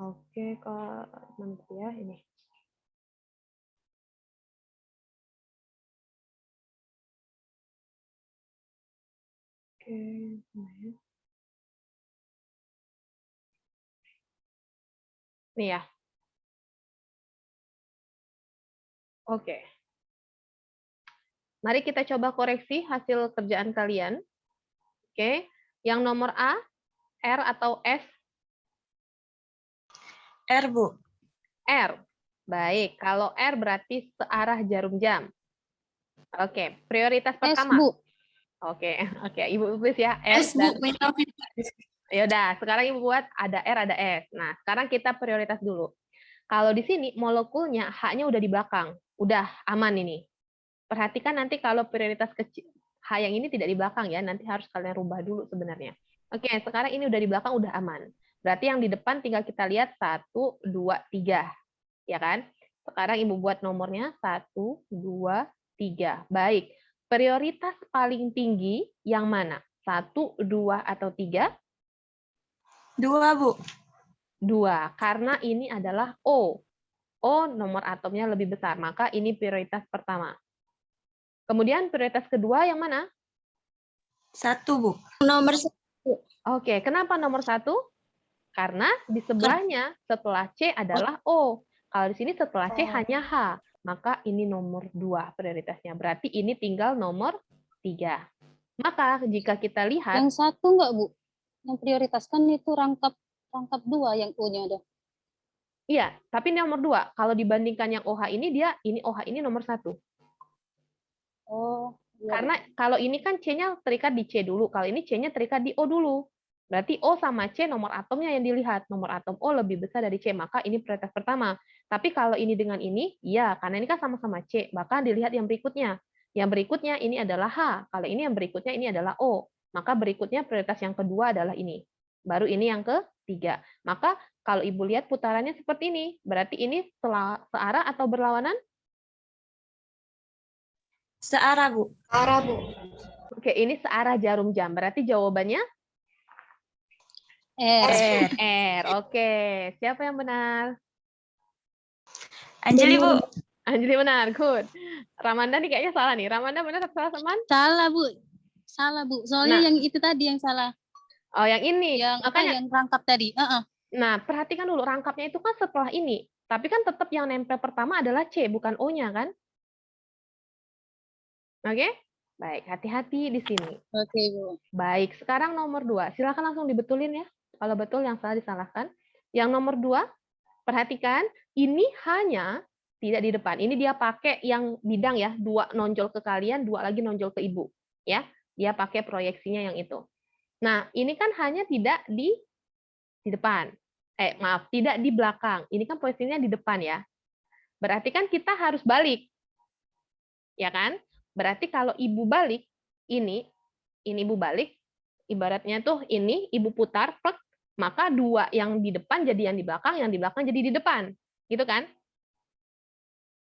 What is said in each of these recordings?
Oke, Kak Menteri ya ini. Oke, nah, nih ya. Oke. Mari kita coba koreksi hasil kerjaan kalian. Oke. Yang nomor A, R atau S? R, Bu. R. Baik, kalau R berarti searah jarum jam. Oke, prioritas S, pertama. Bu. Oke, Ibu tulis ya R S, Bu. dan ya udah, sekarang Ibu buat ada R ada S. Nah, sekarang kita prioritas dulu. Kalau di sini molekulnya H-nya udah di belakang. Udah aman ini. Perhatikan nanti kalau prioritas kecil H yang ini tidak di belakang ya, nanti harus kalian rubah dulu sebenarnya. Oke, sekarang ini udah di belakang udah aman. Berarti yang di depan tinggal kita lihat 1, 2, 3. Ya kan? Sekarang Ibu buat nomornya 1, 2, 3. Baik. Prioritas paling tinggi yang mana? 1, 2, atau 3? 2, Bu. 2. Karena ini adalah O. O nomor atomnya lebih besar, maka ini prioritas pertama. Kemudian prioritas kedua yang mana? 1, Bu. Nomor 1. Oke, kenapa nomor 1? Karena di sebelahnya setelah C adalah O. Kalau di sini setelah C hanya H, maka ini nomor 2 prioritasnya. Berarti ini tinggal nomor 3. Maka jika kita lihat... Yang 1 enggak, Bu? Yang prioritaskan itu rangkap 2 yang U-nya ada. Iya, tapi ini nomor 2. Kalau dibandingkan yang OH ini, OH ini nomor 1. Oh, iya. Karena kalau ini kan C-nya terikat di C dulu, kalau ini C-nya terikat di O dulu. Berarti O sama C nomor atomnya yang dilihat. Nomor atom O lebih besar dari C, maka ini prioritas pertama. Tapi kalau ini dengan ini, ya karena ini kan sama-sama C, bahkan dilihat yang berikutnya. Yang berikutnya ini adalah H, kalau ini yang berikutnya ini adalah O. Maka berikutnya prioritas yang kedua adalah ini. Baru ini yang ketiga. Maka kalau Ibu lihat putarannya seperti ini, berarti ini searah atau berlawanan? Searah, Bu. Searah, Bu. Oke, ini searah jarum jam. Berarti jawabannya R. R. Oke, siapa yang benar? Anjali, Bu. Anjali benar, good. Ramanda nih kayaknya salah nih. Ramanda benar atau salah, teman? Salah, Bu. Salah, Bu. Soalnya Nah. yang itu tadi yang salah. Oh, yang ini. Yang makanya yang rangkap tadi. Nah, perhatikan dulu rangkapnya itu kan setelah ini. Tapi kan tetap yang nempel pertama adalah C, bukan O-nya kan? Oke? Baik, hati-hati di sini. Oke, Bu. Baik, sekarang nomor 2. Silakan langsung dibetulin ya. Kalau betul yang salah disalahkan. Yang nomor 2, perhatikan ini hanya tidak di depan. Ini dia pakai yang bidang ya, 2 nonjol ke kalian, 2 lagi nonjol ke Ibu. Ya, dia pakai proyeksinya yang itu. Nah, ini kan hanya tidak di depan. Maaf, tidak di belakang. Ini kan posisinya di depan ya. Berarti kan kita harus balik. Ya kan? Berarti kalau Ibu balik, ini Ibu balik, ibaratnya tuh ini Ibu putar, plek, maka 2 yang di depan jadi yang di belakang jadi di depan. Gitu kan?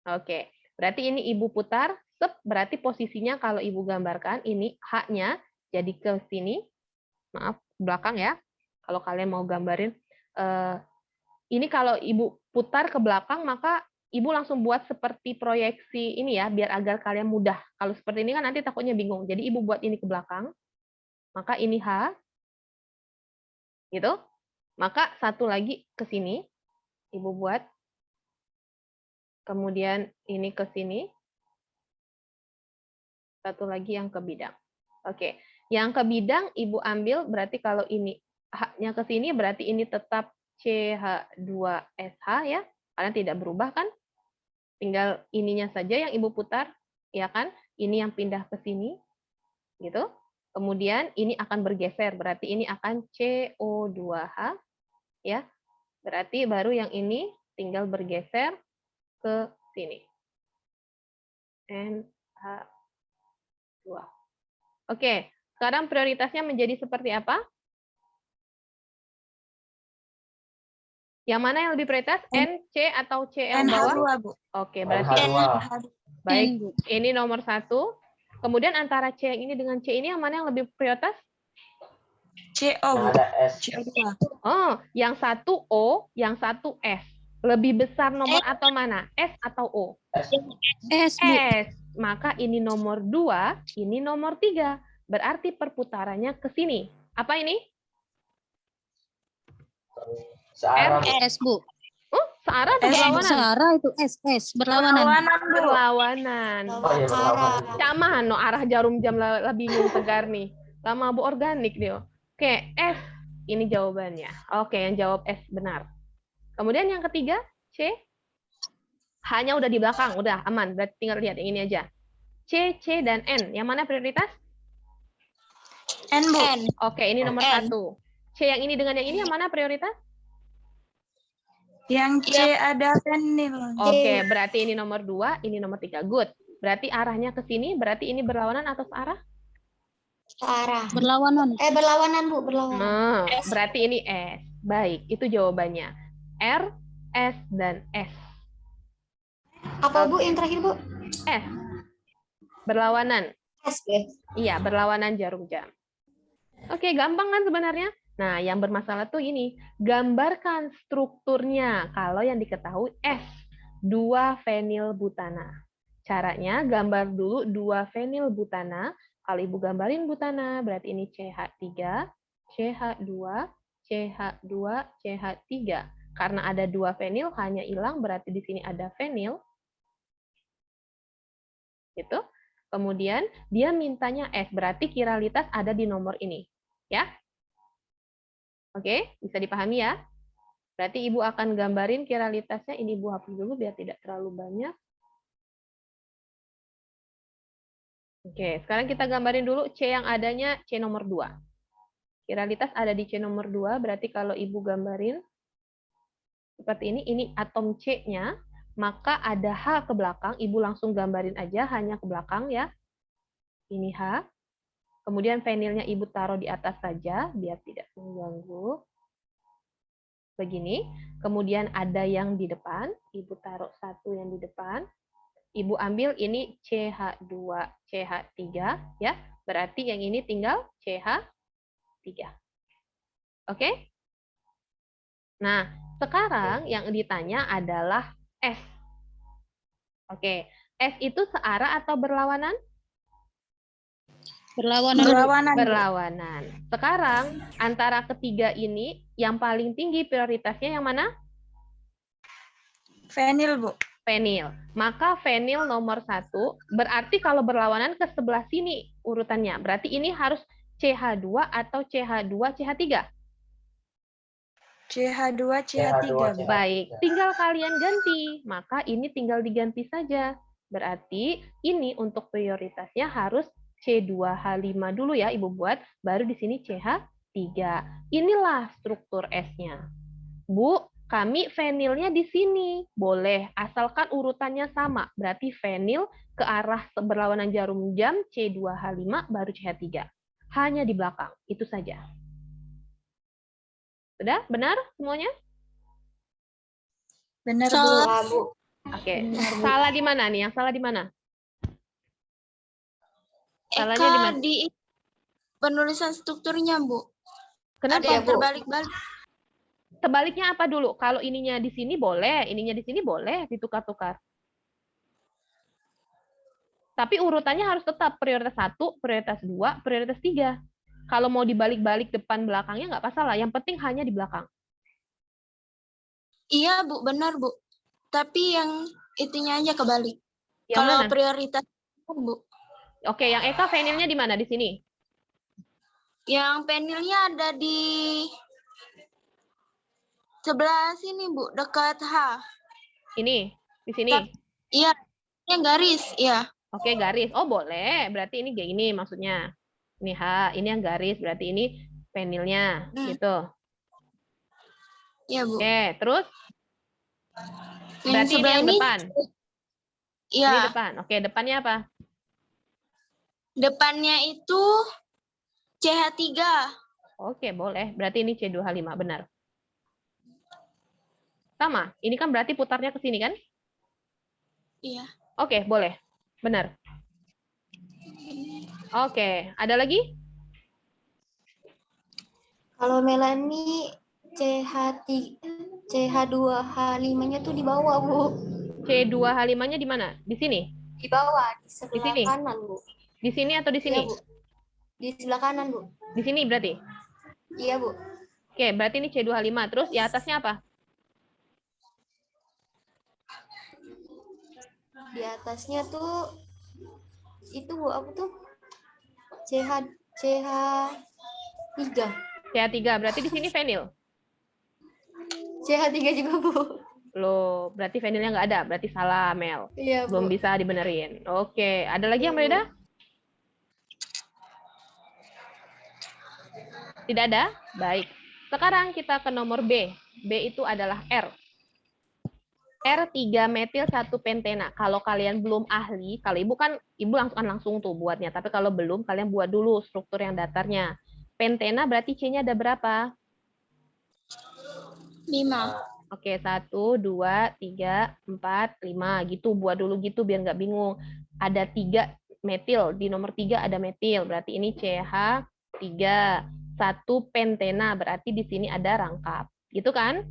Oke. Berarti ini Ibu putar, berarti posisinya kalau Ibu gambarkan, ini H-nya jadi ke sini. Maaf, belakang ya. Kalau kalian mau gambarin. Ini kalau Ibu putar ke belakang, maka Ibu langsung buat seperti proyeksi ini ya, biar agar kalian mudah. Kalau seperti ini kan nanti takutnya bingung. Jadi Ibu buat ini ke belakang, maka ini H, gitu. Maka satu lagi ke sini, Ibu buat. Kemudian ini ke sini. Satu lagi yang ke bidang. Oke. Yang ke bidang Ibu ambil, berarti kalau ini H-nya ke sini, berarti ini tetap CH2SH ya. Karena tidak berubah kan. Tinggal ininya saja yang Ibu putar, ya kan? Ini yang pindah ke sini, gitu. Kemudian ini akan bergeser, berarti ini akan CO2H, ya. Berarti baru yang ini tinggal bergeser ke sini. NH2. Oke, sekarang prioritasnya menjadi seperti apa? Yang mana yang lebih prioritas? N, C, atau CL bawah? NH2, Bu. Oke, berarti baik, ini nomor 1. Kemudian antara C yang ini dengan C ini yang mana yang lebih prioritas? CO, Bu. Yang ada S. CO2. Oh, yang satu O, yang satu S. Lebih besar nomor atau mana? S atau O? S. S, Bu. S. Maka ini nomor 2, ini nomor 3. Berarti perputarannya ke sini. Apa ini? Searah. S, Bu. Oh, searah atau S. berlawanan? Searah itu S, berlawanan. Berlawanan, Bu. Berlawanan. Oh iya, berlawanan. Cama no arah jarum jam lah bingung tegar nih. Lama bu organik dia. Oke, S. Ini jawabannya. Oke, yang jawab S benar. Kemudian yang ketiga, C. Hanya udah di belakang, udah aman. Berarti tinggal lihat yang ini aja. C, C, dan N. Yang mana prioritas? N, Bu. Oke, ini nomor N. 1. C yang ini dengan yang ini yang mana prioritas? Yang C ada penil. Oke, berarti ini nomor 2, ini nomor 3. Good. Berarti arahnya ke sini, berarti ini berlawanan atau searah? Searah. Berlawanan. Berlawanan, Bu, berlawanan. Nah, berarti ini S. Baik, itu jawabannya. R, S, dan S. Apa, Bu, yang terakhir, Bu? S. Berlawanan. S, ya. Iya, berlawanan jarum jam. Oke, gampang kan sebenarnya? Nah, yang bermasalah tuh ini. Gambarkan strukturnya kalau yang diketahui S. 2-fenilbutana. Caranya, gambar dulu 2-fenilbutana. Kalau Ibu gambarin butana, berarti ini CH3, CH2, CH2, CH3. Karena ada 2 fenil, hanya hilang, berarti di sini ada fenil. Gitu. Kemudian dia mintanya S, berarti kiralitas ada di nomor ini. Ya? Oke, bisa dipahami ya? Berarti Ibu akan gambarin kiralitasnya, ini Ibu hapus dulu biar tidak terlalu banyak. Oke, sekarang kita gambarin dulu C yang adanya C nomor 2. Kiralitas ada di C nomor 2, berarti kalau Ibu gambarin seperti ini atom C-nya, maka ada H ke belakang, Ibu langsung gambarin aja hanya ke belakang ya. Ini H. Kemudian fenilnya Ibu taruh di atas saja, biar tidak mengganggu. Begini. Kemudian ada yang di depan, Ibu taruh satu yang di depan. Ibu ambil ini CH2, CH3, ya. Berarti yang ini tinggal CH3. Oke? Nah, sekarang yang ditanya adalah S. Oke, S itu searah atau berlawanan? Berlawanan. Berlawanan. Berlawanan. Sekarang, antara ketiga ini, yang paling tinggi prioritasnya yang mana? Fenil, Bu. Fenil. Maka fenil nomor 1, berarti kalau berlawanan ke sebelah sini urutannya. Berarti ini harus CH2 atau CH2, CH3. CH2, CH3. Bu. Baik, tinggal kalian ganti. Maka ini tinggal diganti saja. Berarti ini untuk prioritasnya harus C2H5 dulu ya Ibu buat, baru di sini CH3. Inilah struktur S-nya. Bu, kami fenilnya di sini. Boleh, asalkan urutannya sama. Berarti fenil ke arah berlawanan jarum jam C2H5 baru CH3. Hanya di belakang, itu saja. Sudah? Benar semuanya? Benar, Bu. Salah, Bu. Oke. Salah di mana nih? Yang salah di mana? Salahnya di mana? Di penulisan strukturnya, Bu. Kenapa, Ada yang Bu? terbalik-balik. Sebaliknya apa dulu? Kalau ininya di sini boleh, ininya di sini boleh ditukar-tukar. Tapi urutannya harus tetap prioritas 1, prioritas 2, prioritas 3. Kalau mau dibalik-balik depan belakangnya nggak masalah. Yang penting hanya di belakang. Iya, Bu. Benar, Bu. Tapi yang itunya aja kebalik. Yang Kalau mana? prioritas, Bu. Oke, yang Eka fenilnya di mana? Di sini. Yang penilnya ada di sebelah sini, Bu. Dekat H. Ini, di sini. Iya. Yang garis, iya. Oke, garis. Oh, boleh. Berarti ini kayak ini maksudnya. Ini H, ini yang garis. Berarti ini penilnya. Gitu. Iya, Bu. Oke, terus? Yang Berarti ini sebelah yang ini, depan. iya. Ini depan. Oke, depannya apa? Depannya itu CH3. Oke, boleh. Berarti ini C2H5, benar. Sama. Ini kan berarti putarnya ke sini, kan? Iya. Oke, boleh. Benar. Oke, ada lagi? Kalau Melani CH2H5-nya tuh di bawah, Bu. C2H5-nya di mana? Di sini? Di bawah, di Di sebelah sini? kanan, Bu. Di sini atau di Iya, sini? Bu. Di sebelah kanan, Bu. Di sini berarti? Iya, Bu. Oke, berarti ini C2H5. Terus di atasnya apa? Di atasnya tuh itu, Bu, apa tuh? CH3. CH3. Berarti di sini fenil. CH3 juga, Bu. Loh, berarti fenilnya nggak ada. Berarti salah, Mel. Iya, Bu. Belum bisa dibenerin. Oke, ada lagi yang berbeda? Tidak ada? Baik. Sekarang kita ke nomor B. B itu adalah R. R3-metil 1 pentena. Kalau kalian belum ahli, kalau ibu kan, ibu langsung tuh buatnya. Tapi kalau belum, kalian buat dulu struktur yang datarnya. Pentena berarti C-nya ada berapa? 5. Oke, 1, 2, 3, 4, 5. Gitu, buat dulu gitu biar nggak bingung. Ada 3 metil. Di nomor 3 ada metil. Berarti ini CH3. 1 pentena. Berarti di sini ada rangkap. Gitu kan?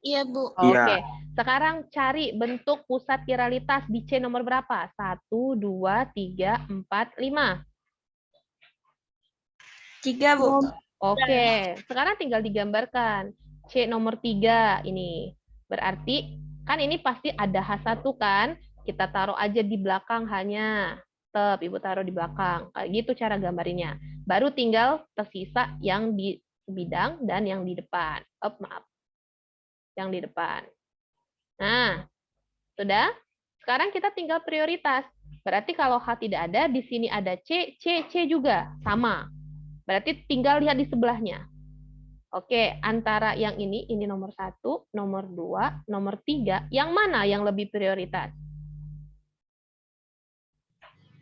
Iya, Bu. Oke, sekarang cari bentuk pusat kiralitas di C nomor berapa? 1, 2, 3, 4, 5. 3, Bu. Oke, sekarang tinggal digambarkan. C nomor 3 ini. Berarti, kan ini pasti ada H1 kan? Kita taruh aja di belakang hanya. Tetap, Ibu taruh di belakang. Kayak gitu cara gambarinnya. Baru tinggal tersisa yang di bidang dan yang di depan. Maaf. Yang di depan. Nah, sudah? Sekarang kita tinggal prioritas. Berarti kalau H tidak ada, di sini ada C, C juga. Sama. Berarti tinggal lihat di sebelahnya. Oke, antara yang ini nomor 1, nomor 2, nomor 3. Yang mana yang lebih prioritas?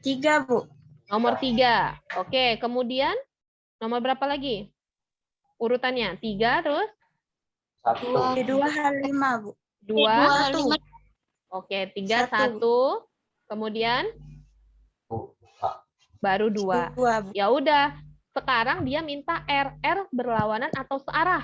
3, Bu. Nomor 3. Oke, kemudian nomor berapa lagi? Urutannya 3, terus? 1. C2H5, Bu. 2. 1. Oke, 3, 1. Kemudian? Baru 2. 2, Bu. Ya udah, sekarang dia minta R. R berlawanan atau searah?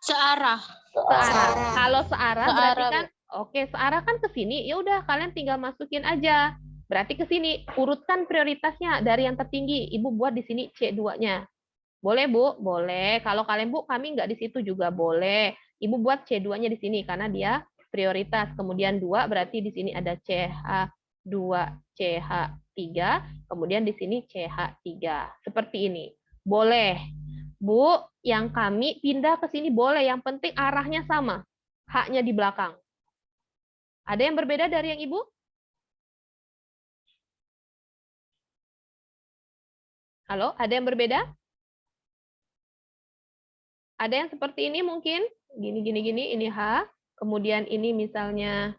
Searah. Searah. Kalau searah berarti Searah, kan, oke, searah kan ke sini. Ya udah, kalian tinggal masukin aja. Berarti ke sini, urutkan prioritasnya dari yang tertinggi. Ibu buat di sini C2-nya. Boleh, Bu? Boleh. Kalau kalian, Bu, kami nggak di situ juga boleh. Ibu buat C2-nya di sini karena dia prioritas. Kemudian 2 berarti di sini ada CH2, CH3, kemudian di sini CH3. Seperti ini. Boleh. Bu, yang kami pindah ke sini boleh. Yang penting arahnya sama. H-nya di belakang. Ada yang berbeda dari yang Ibu? Halo, ada yang berbeda? Ada yang seperti ini mungkin? Gini, ini H. Kemudian ini misalnya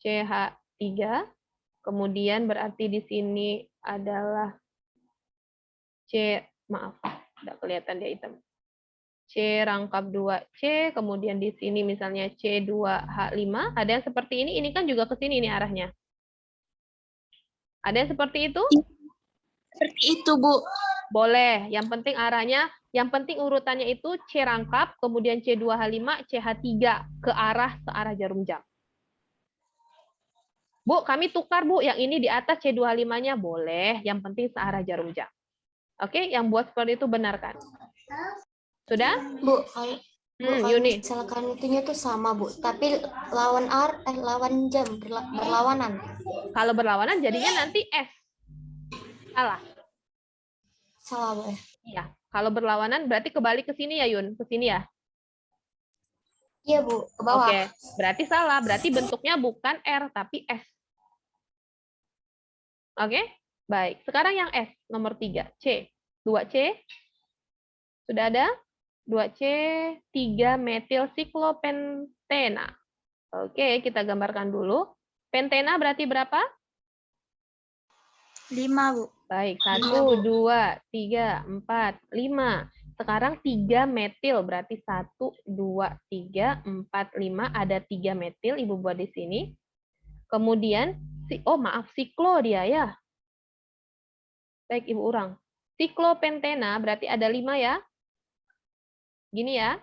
CH3. Kemudian berarti di sini adalah maaf, tidak kelihatan dia hitam. C rangkap 2C, kemudian di sini misalnya C2H5. Ada yang seperti ini kan juga ke sini ini arahnya. Ada yang seperti itu? Seperti itu, Bu. Boleh, yang penting arahnya, yang penting urutannya itu C rangkap, kemudian C2H5, CH3 ke arah searah jarum jam. Bu, kami tukar, Bu, yang ini di atas C2H5-nya boleh, yang penting searah jarum jam. Oke, yang buat seperti itu benarkan. Sudah? Bu, kalau Yuni. misalkan itunya tuh sama, Bu, tapi lawan jam, berlawanan. Kalau berlawanan jadinya nanti S. Salah. Salah, Bu. Iya, kalau berlawanan berarti kebalik ke sini ya, Yun, ke sini ya. Iya, Bu, ke bawah. Oke, berarti salah. Berarti bentuknya bukan R tapi S. Oke? Baik. Sekarang yang S nomor 3, C. 2C. Sudah ada? 2C, 3 metil siklopentena. Oke, kita gambarkan dulu. Pentena berarti berapa? 5, Bu. Baik, 1, 2, 3, 4, 5. Sekarang 3 metil, berarti 1, 2, 3, 4, 5. Ada 3 metil, Ibu buat di sini. Kemudian, siklo dia ya. Baik, Ibu urang. Siklopentena berarti ada 5 ya. Gini ya.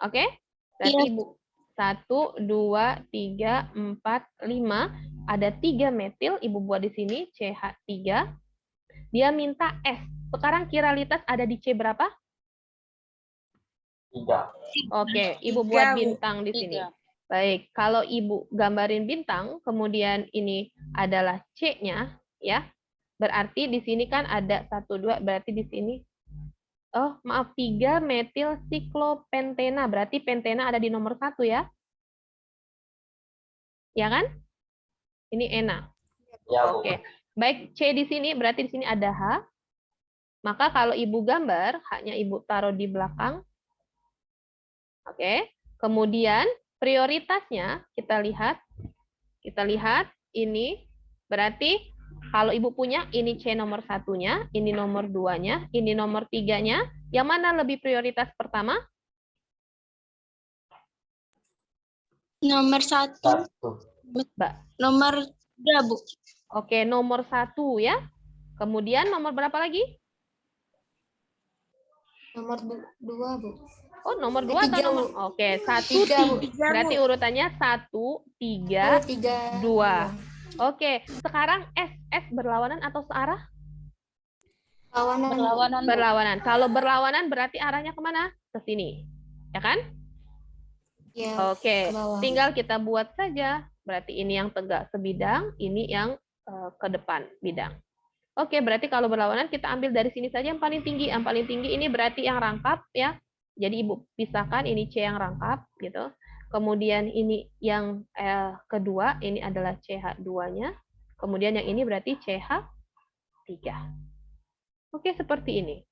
Oke? Berarti Iya. Ibu 1, 2, 3, 4, 5. Ada 3 metil, Ibu buat di sini CH3. Dia minta S. Sekarang kiralitas ada di C berapa? 3. Oke, Ibu buat bintang di sini. Baik, kalau Ibu gambarin bintang, kemudian ini adalah C-nya, ya. Berarti di sini kan ada 1, 2, berarti di sini, oh maaf, 3 metil siklopentena. Berarti pentena ada di nomor 1 ya. Ya kan? Ini ena. Ya, Bu. Oke. Baik, C di sini berarti di sini ada H. Maka kalau Ibu gambar, H-nya Ibu taruh di belakang. Oke. Kemudian prioritasnya kita lihat. Kita lihat ini berarti kalau Ibu punya ini C nomor 1-nya, ini nomor 2-nya, ini nomor 3-nya. Yang mana lebih prioritas pertama? Nomor 1. 1. Mbak. Nomor 3, Bu. Oke, nomor 1 ya. Kemudian nomor berapa lagi? Nomor 2, Bu. Oh, nomor 2 atau Tiga, nomor? Bu. Oke, 1, 3, Bu. 3. Berarti urutannya 1, 3, 2. Oke, sekarang S berlawanan atau searah? Lawanan. Berlawanan, Bu. Berlawanan. Kalau berlawanan berarti arahnya kemana? Ke sini. Ya kan? Ya, Oke, ke bawah. tinggal kita buat saja. Berarti ini yang tegak sebidang, ini yang ke depan bidang. Oke, berarti kalau berlawanan kita ambil dari sini saja yang paling tinggi. Yang paling tinggi ini berarti yang rangkap ya. Jadi Ibu pisahkan ini C yang rangkap gitu. Kemudian ini yang kedua, ini adalah CH2-nya. Kemudian yang ini berarti CH3. Oke, seperti ini.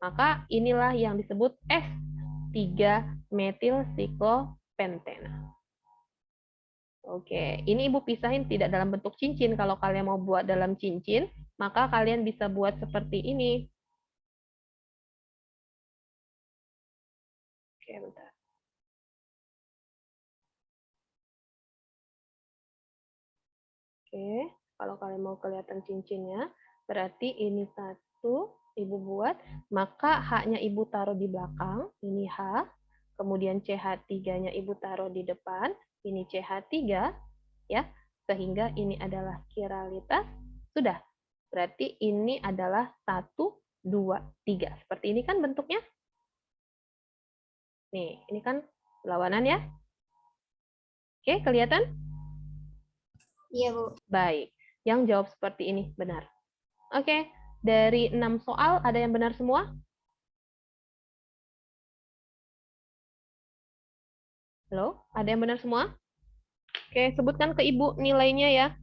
Maka inilah yang disebut S3-metilsiklopentena. Oke, ini Ibu pisahin tidak dalam bentuk cincin. Kalau kalian mau buat dalam cincin, maka kalian bisa buat seperti ini. Oke, bentar. Oke, kalau kalian mau kelihatan cincinnya, berarti ini 1, Ibu buat, maka H-nya Ibu taruh di belakang, ini H, kemudian CH3-nya Ibu taruh di depan, ini CH3, ya, sehingga ini adalah kiralitas, sudah. Berarti ini adalah 1, 2, 3. Seperti ini kan bentuknya? Nih, ini kan lawanan ya? Oke, kelihatan? Iya, Bu. Baik, yang jawab seperti ini benar. Oke, dari 6 soal ada yang benar semua? Halo, ada yang benar semua? Oke, sebutkan ke Ibu nilainya ya.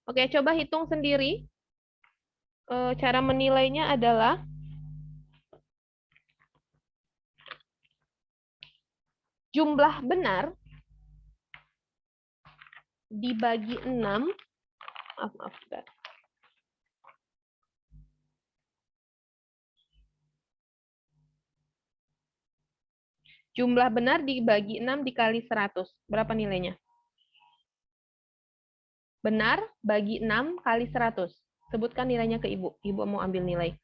Oke, coba hitung sendiri. Cara menilainya adalah jumlah benar dibagi 6. Maaf, bentar. Jumlah benar dibagi 6 dikali 100. Berapa nilainya? Benar bagi 6 kali 100. Sebutkan nilainya ke Ibu. Ibu mau ambil nilai.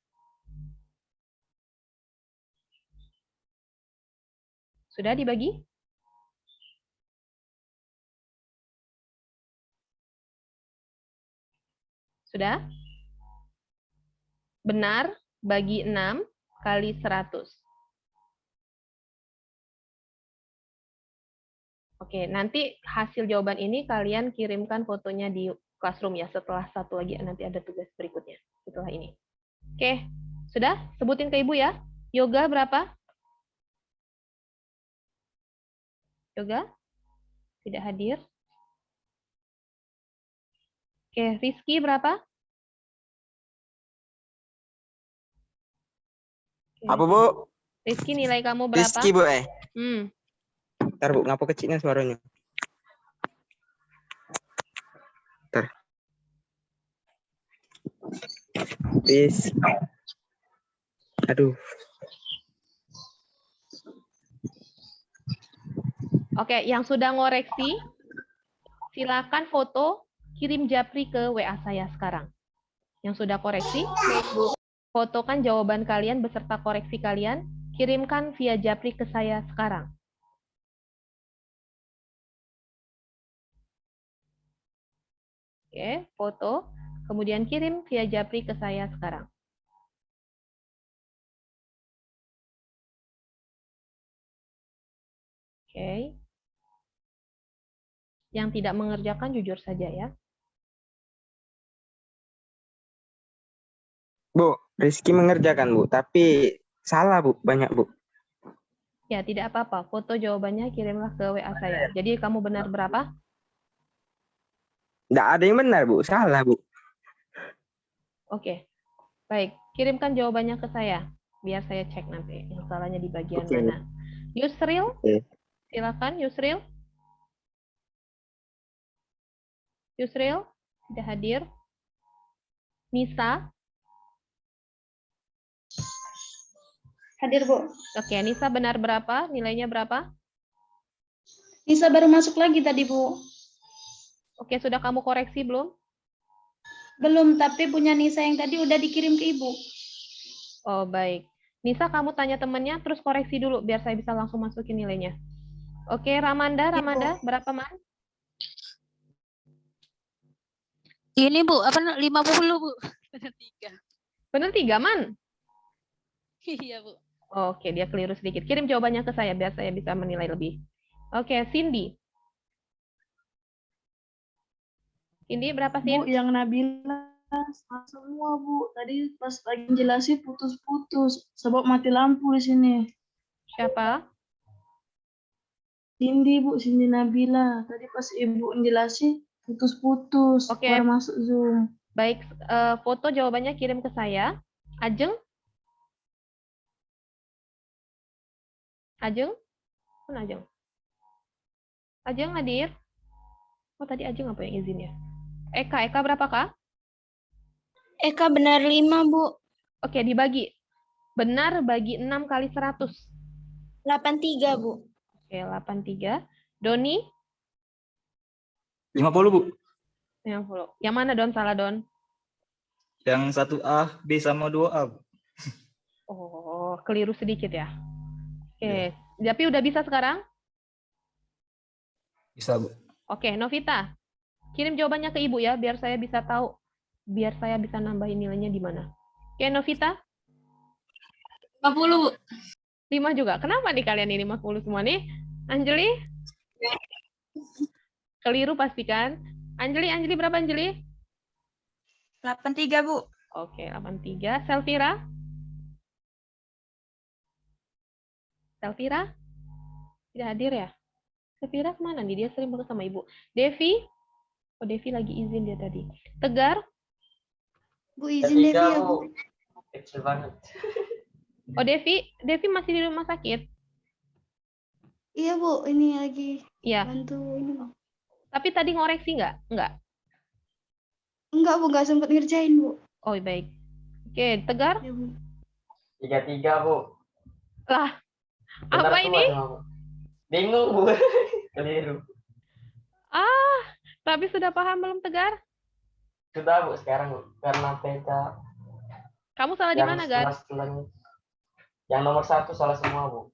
Sudah dibagi? Sudah? Benar bagi 6 kali 100. Oke, nanti hasil jawaban ini kalian kirimkan fotonya di Classroom ya, setelah satu lagi nanti ada tugas berikutnya setelah ini. Oke, sudah? Sebutin ke Ibu ya. Yoga berapa? Yoga? Tidak hadir. Oke, Rizky berapa? Oke, Apa, Bu? Rizky nilai kamu berapa? Rizky, Bu, Ntar, Bu, ngapa kecilnya suaranya? Ntar. Rizky. Aduh. Oke, yang sudah ngoreksi, silakan foto, kirim japri ke WA saya sekarang. Yang sudah koreksi, Baik, Bu. fotokan jawaban kalian beserta koreksi kalian, kirimkan via Japri ke saya sekarang. Oke, foto, kemudian kirim via Japri ke saya sekarang. Oke. Yang tidak mengerjakan jujur saja ya. Bu, Rizky mengerjakan, Bu. Tapi salah, Bu. Banyak, Bu. Ya, tidak apa-apa. Foto jawabannya kirimlah ke WA saya. Jadi kamu benar berapa? Nggak ada yang benar, Bu. Salah, Bu. Oke. Baik, kirimkan jawabannya ke saya. Biar saya cek nanti yang salahnya di bagian Oke. mana. Yusril, Oke. silakan Yusril. Yusril, tidak hadir. Nisa, Hadir, Bu. oke, Nisa benar berapa? Nilainya berapa? Nisa baru masuk lagi tadi, Bu. Oke, sudah kamu koreksi belum? Belum, tapi punya Nisa yang tadi udah dikirim ke Ibu. Oh, baik. Nisa, kamu tanya temannya, terus koreksi dulu, biar saya bisa langsung masukin nilainya. Oke, Ramanda, berapa, Man? Ini Bu, 50 Bu. Benar 3. Benar 3, Man? Iya Bu. Oke, dia keliru sedikit. Kirim jawabannya ke saya, biar saya bisa menilai lebih. Oke, Cindy. Cindy, berapa, Bu, Cindy? yang Nabila salah semua, Bu. Tadi pas lagi jelasin putus-putus sebab mati lampu di sini. Siapa? Cindy, Bu, Cindy Nabila. Tadi pas Ibu jelasin putus-putus. Oke. Baru masuk Zoom. Baik, foto jawabannya kirim ke saya. Ajeng? Ajeng? Mana Ajeng? Ajeng hadir? Oh, tadi Ajeng apa yang izin ya? Eka berapa, Kak? Eka benar 5, Bu. Oke, dibagi. Benar bagi 6 kali 100. 83, Bu. Oke, 83. Doni? 50, Bu. 50. Yang mana, Don? Salah, Don? Yang 1A, B sama 2A, Bu. Oh, keliru sedikit ya. Oke, tapi udah bisa sekarang? Bisa, Bu. Oke, Novita. Kirim jawabannya ke Ibu ya, biar saya bisa tahu. Biar saya bisa nambahin nilainya di mana. Oke, Novita. 50, Bu. 5 juga. Kenapa nih kalian ini 50 semua nih? Anjeli? Keliru pastikan. Anjeli berapa, Anjeli? 83, Bu. Oke, 83. Selvira? Selvira? Tidak hadir ya? Selvira kemana nih? Dia sering banget sama Ibu. Devi? Oh, Devi lagi izin dia tadi. Tegar? Bu, izin Devi ya, Bu. Kecil banget. Oh, Devi masih di rumah sakit? Iya, Bu. Ini lagi Iya. bantu ini, Bu. Tapi tadi ngoreksi nggak? Nggak. Enggak, Bu. Enggak sempat ngerjain, Bu. Oh, baik. Oke, Tegar? Ya, Bu. 33, Bu. Lah, Benar apa semua ini? semua, Bu. Bingung, Bu. Keliru. Tapi sudah paham belum, Tegar? Sudah, Bu, sekarang, Bu. Karena PK Kamu salah di mana, Gar? Yang nomor 1 salah semua, Bu.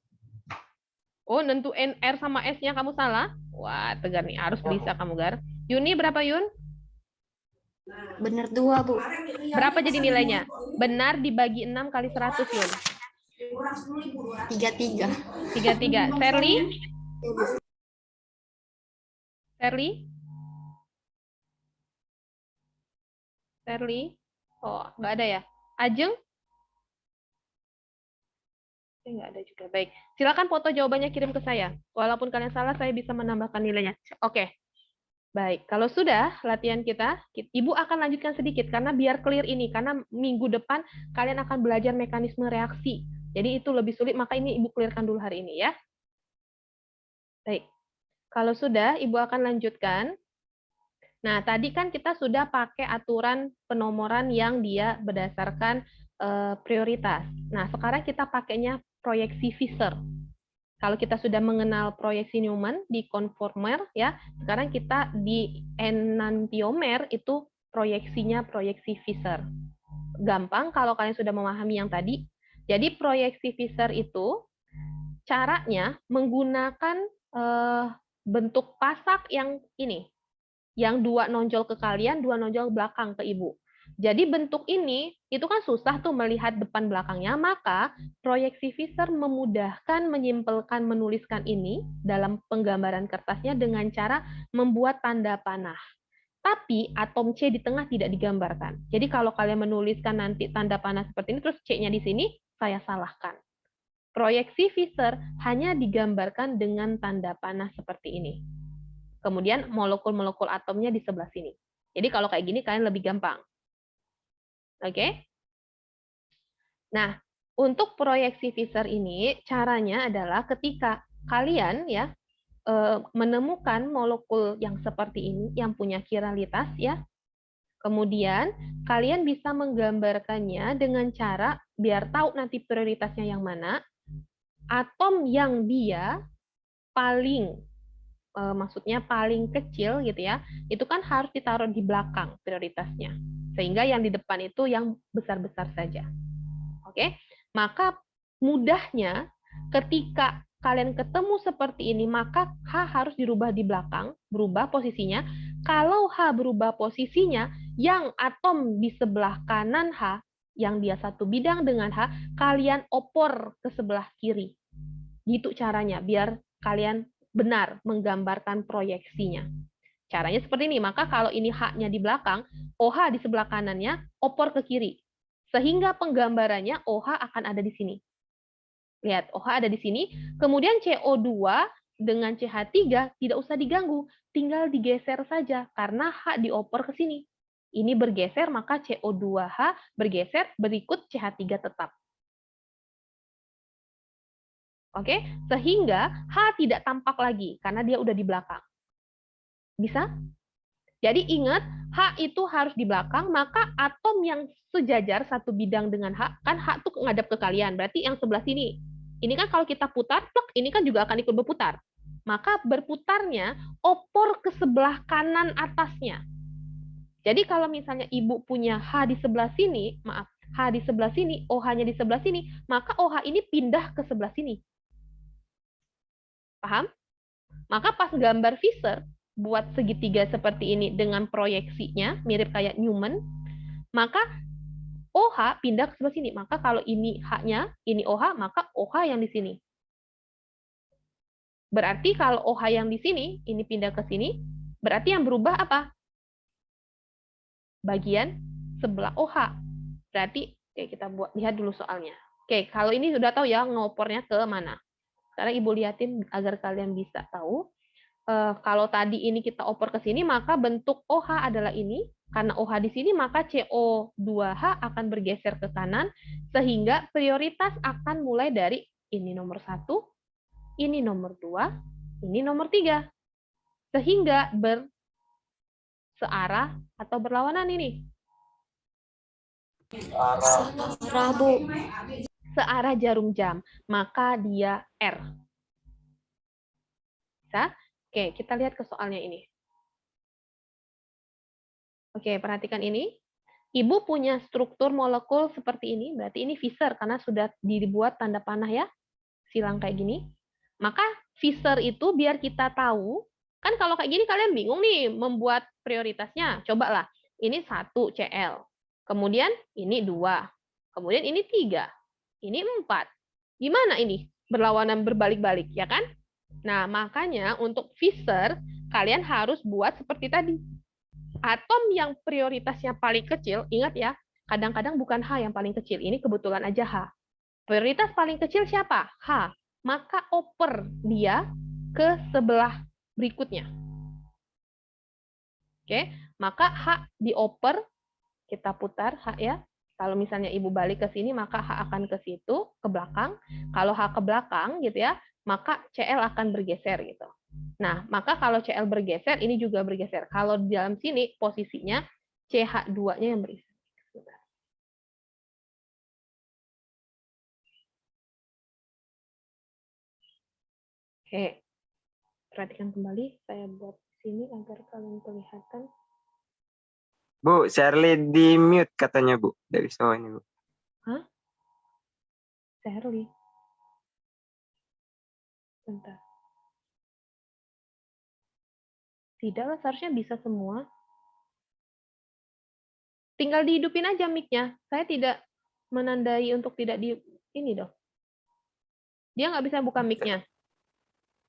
Oh, nentuin R sama S-nya kamu salah? Wah, Tegar nih, harus bisa kamu, Gar. Yuni, berapa, Yun? Benar 2, Bu. Berapa jadi nilainya? Benar dibagi 6 kali 100, Yun. 33. 33. Serli? Serli? Oh, nggak ada ya? Ajeng? Nggak ada juga. Baik. Silakan foto jawabannya kirim ke saya. Walaupun kalian salah, saya bisa menambahkan nilainya. Oke. Baik. Kalau sudah latihan kita, Ibu akan lanjutkan sedikit karena biar clear ini. Karena minggu depan kalian akan belajar mekanisme reaksi. Jadi itu lebih sulit, maka ini Ibu clearkan dulu hari ini ya. Baik. Kalau sudah, Ibu akan lanjutkan. Nah, tadi kan kita sudah pakai aturan penomoran yang dia berdasarkan prioritas. Nah, sekarang kita pakainya proyeksi Fisher. Kalau kita sudah mengenal proyeksi Newman di konformer, ya, sekarang kita di enantiomer itu proyeksinya proyeksi Fisher. Gampang kalau kalian sudah memahami yang tadi. Jadi proyeksi Fisher itu caranya menggunakan bentuk pasak yang ini, yang dua nonjol ke kalian, dua nonjol belakang ke ibu. Jadi bentuk ini itu kan susah tuh melihat depan belakangnya, maka proyeksi Fisher memudahkan menyimpelkan menuliskan ini dalam penggambaran kertasnya dengan cara membuat tanda panah. Tapi atom C di tengah tidak digambarkan. Jadi kalau kalian menuliskan nanti tanda panah seperti ini, terus C-nya di sini, saya salahkan. Proyeksi Fisher hanya digambarkan dengan tanda panah seperti ini. Kemudian molekul-molekul atomnya di sebelah sini. Jadi kalau kayak gini kalian lebih gampang. Oke? Nah, untuk proyeksi Fisher ini caranya adalah ketika kalian ya menemukan molekul yang seperti ini yang punya kiralitas ya. Kemudian kalian bisa menggambarkannya dengan cara biar tahu nanti prioritasnya yang mana. Atom yang dia paling maksudnya paling kecil gitu ya, itu kan harus ditaruh di belakang prioritasnya. Sehingga yang di depan itu yang besar-besar saja. Oke? Maka mudahnya ketika kalian ketemu seperti ini, maka H harus dirubah di belakang, berubah posisinya. Kalau H berubah posisinya, yang atom di sebelah kanan H, yang dia satu bidang dengan H, kalian opor ke sebelah kiri. Gitu caranya, biar kalian benar menggambarkan proyeksinya. Caranya seperti ini, maka kalau ini H-nya di belakang, OH di sebelah kanannya, opor ke kiri. Sehingga penggambarannya OH akan ada di sini. Lihat, OH ada di sini. Kemudian CO2 dengan CH3 tidak usah diganggu, tinggal digeser saja karena H dioper ke sini. Ini bergeser, maka CO2H bergeser, berikut CH3 tetap. Oke, sehingga H tidak tampak lagi karena dia udah di belakang. Bisa? Jadi ingat, H itu harus di belakang, maka atom yang sejajar satu bidang dengan H, kan H itu ngadap ke kalian, berarti yang sebelah sini. Ini kan kalau kita putar, plek, ini kan juga akan ikut berputar. Maka berputarnya opor ke sebelah kanan atasnya. Jadi kalau misalnya ibu punya H di sebelah sini, maaf, H di sebelah sini, OH-nya di sebelah sini, maka OH ini pindah ke sebelah sini. Paham? Maka pas gambar Fisher, buat segitiga seperti ini dengan proyeksinya, mirip kayak Newman, maka OH pindah ke sebelah sini. Maka kalau ini H-nya, ini OH, maka OH yang di sini. Berarti kalau OH yang di sini, ini pindah ke sini, berarti yang berubah apa? Bagian sebelah OH. Berarti, oke, kita lihat dulu soalnya. Oke, kalau ini sudah tahu ya ngopornya ke mana. Sekarang Ibu lihatin agar kalian bisa tahu. Kalau tadi ini kita oper ke sini, maka bentuk OH adalah ini. Karena OH di sini, maka CO2H akan bergeser ke kanan, sehingga prioritas akan mulai dari ini nomor 1, ini nomor 2, ini nomor 3. Sehingga searah atau berlawanan ini. Searah, Bu. Searah jarum jam, maka dia R. Bisa? Oke, kita lihat ke soalnya ini. Oke, perhatikan ini. Ibu punya struktur molekul seperti ini, berarti ini Fisher karena sudah dibuat tanda panah ya, silang kayak gini. Maka Fisher itu biar kita tahu, kan kalau kayak gini kalian bingung nih membuat prioritasnya. Cobalah, ini 1 Cl, kemudian ini 2, kemudian ini 3, ini 4. Gimana ini? Berlawanan berbalik-balik, ya kan? Nah, makanya untuk Fisher, kalian harus buat seperti tadi. Atom yang prioritasnya paling kecil, ingat ya, kadang-kadang bukan H yang paling kecil. Ini kebetulan aja H. Prioritas paling kecil siapa? H. Maka oper dia ke sebelah berikutnya. Oke, maka H dioper, kita putar H ya. Kalau misalnya Ibu balik ke sini, maka H akan ke situ, ke belakang. Kalau H ke belakang gitu ya, maka Cl akan bergeser gitu. Nah, maka kalau Cl bergeser, ini juga bergeser. Kalau di dalam sini posisinya CH2-nya yang bergeser. Oke, perhatikan kembali. Saya buat sini agar kalian kelihatan. Bu, Shirley di mute katanya Bu dari bawah ini Bu. Shirley. Bentar. Tidak, seharusnya bisa semua. Tinggal dihidupin aja mic-nya. Saya tidak menandai untuk tidak di ini dong. Dia nggak bisa buka mic-nya.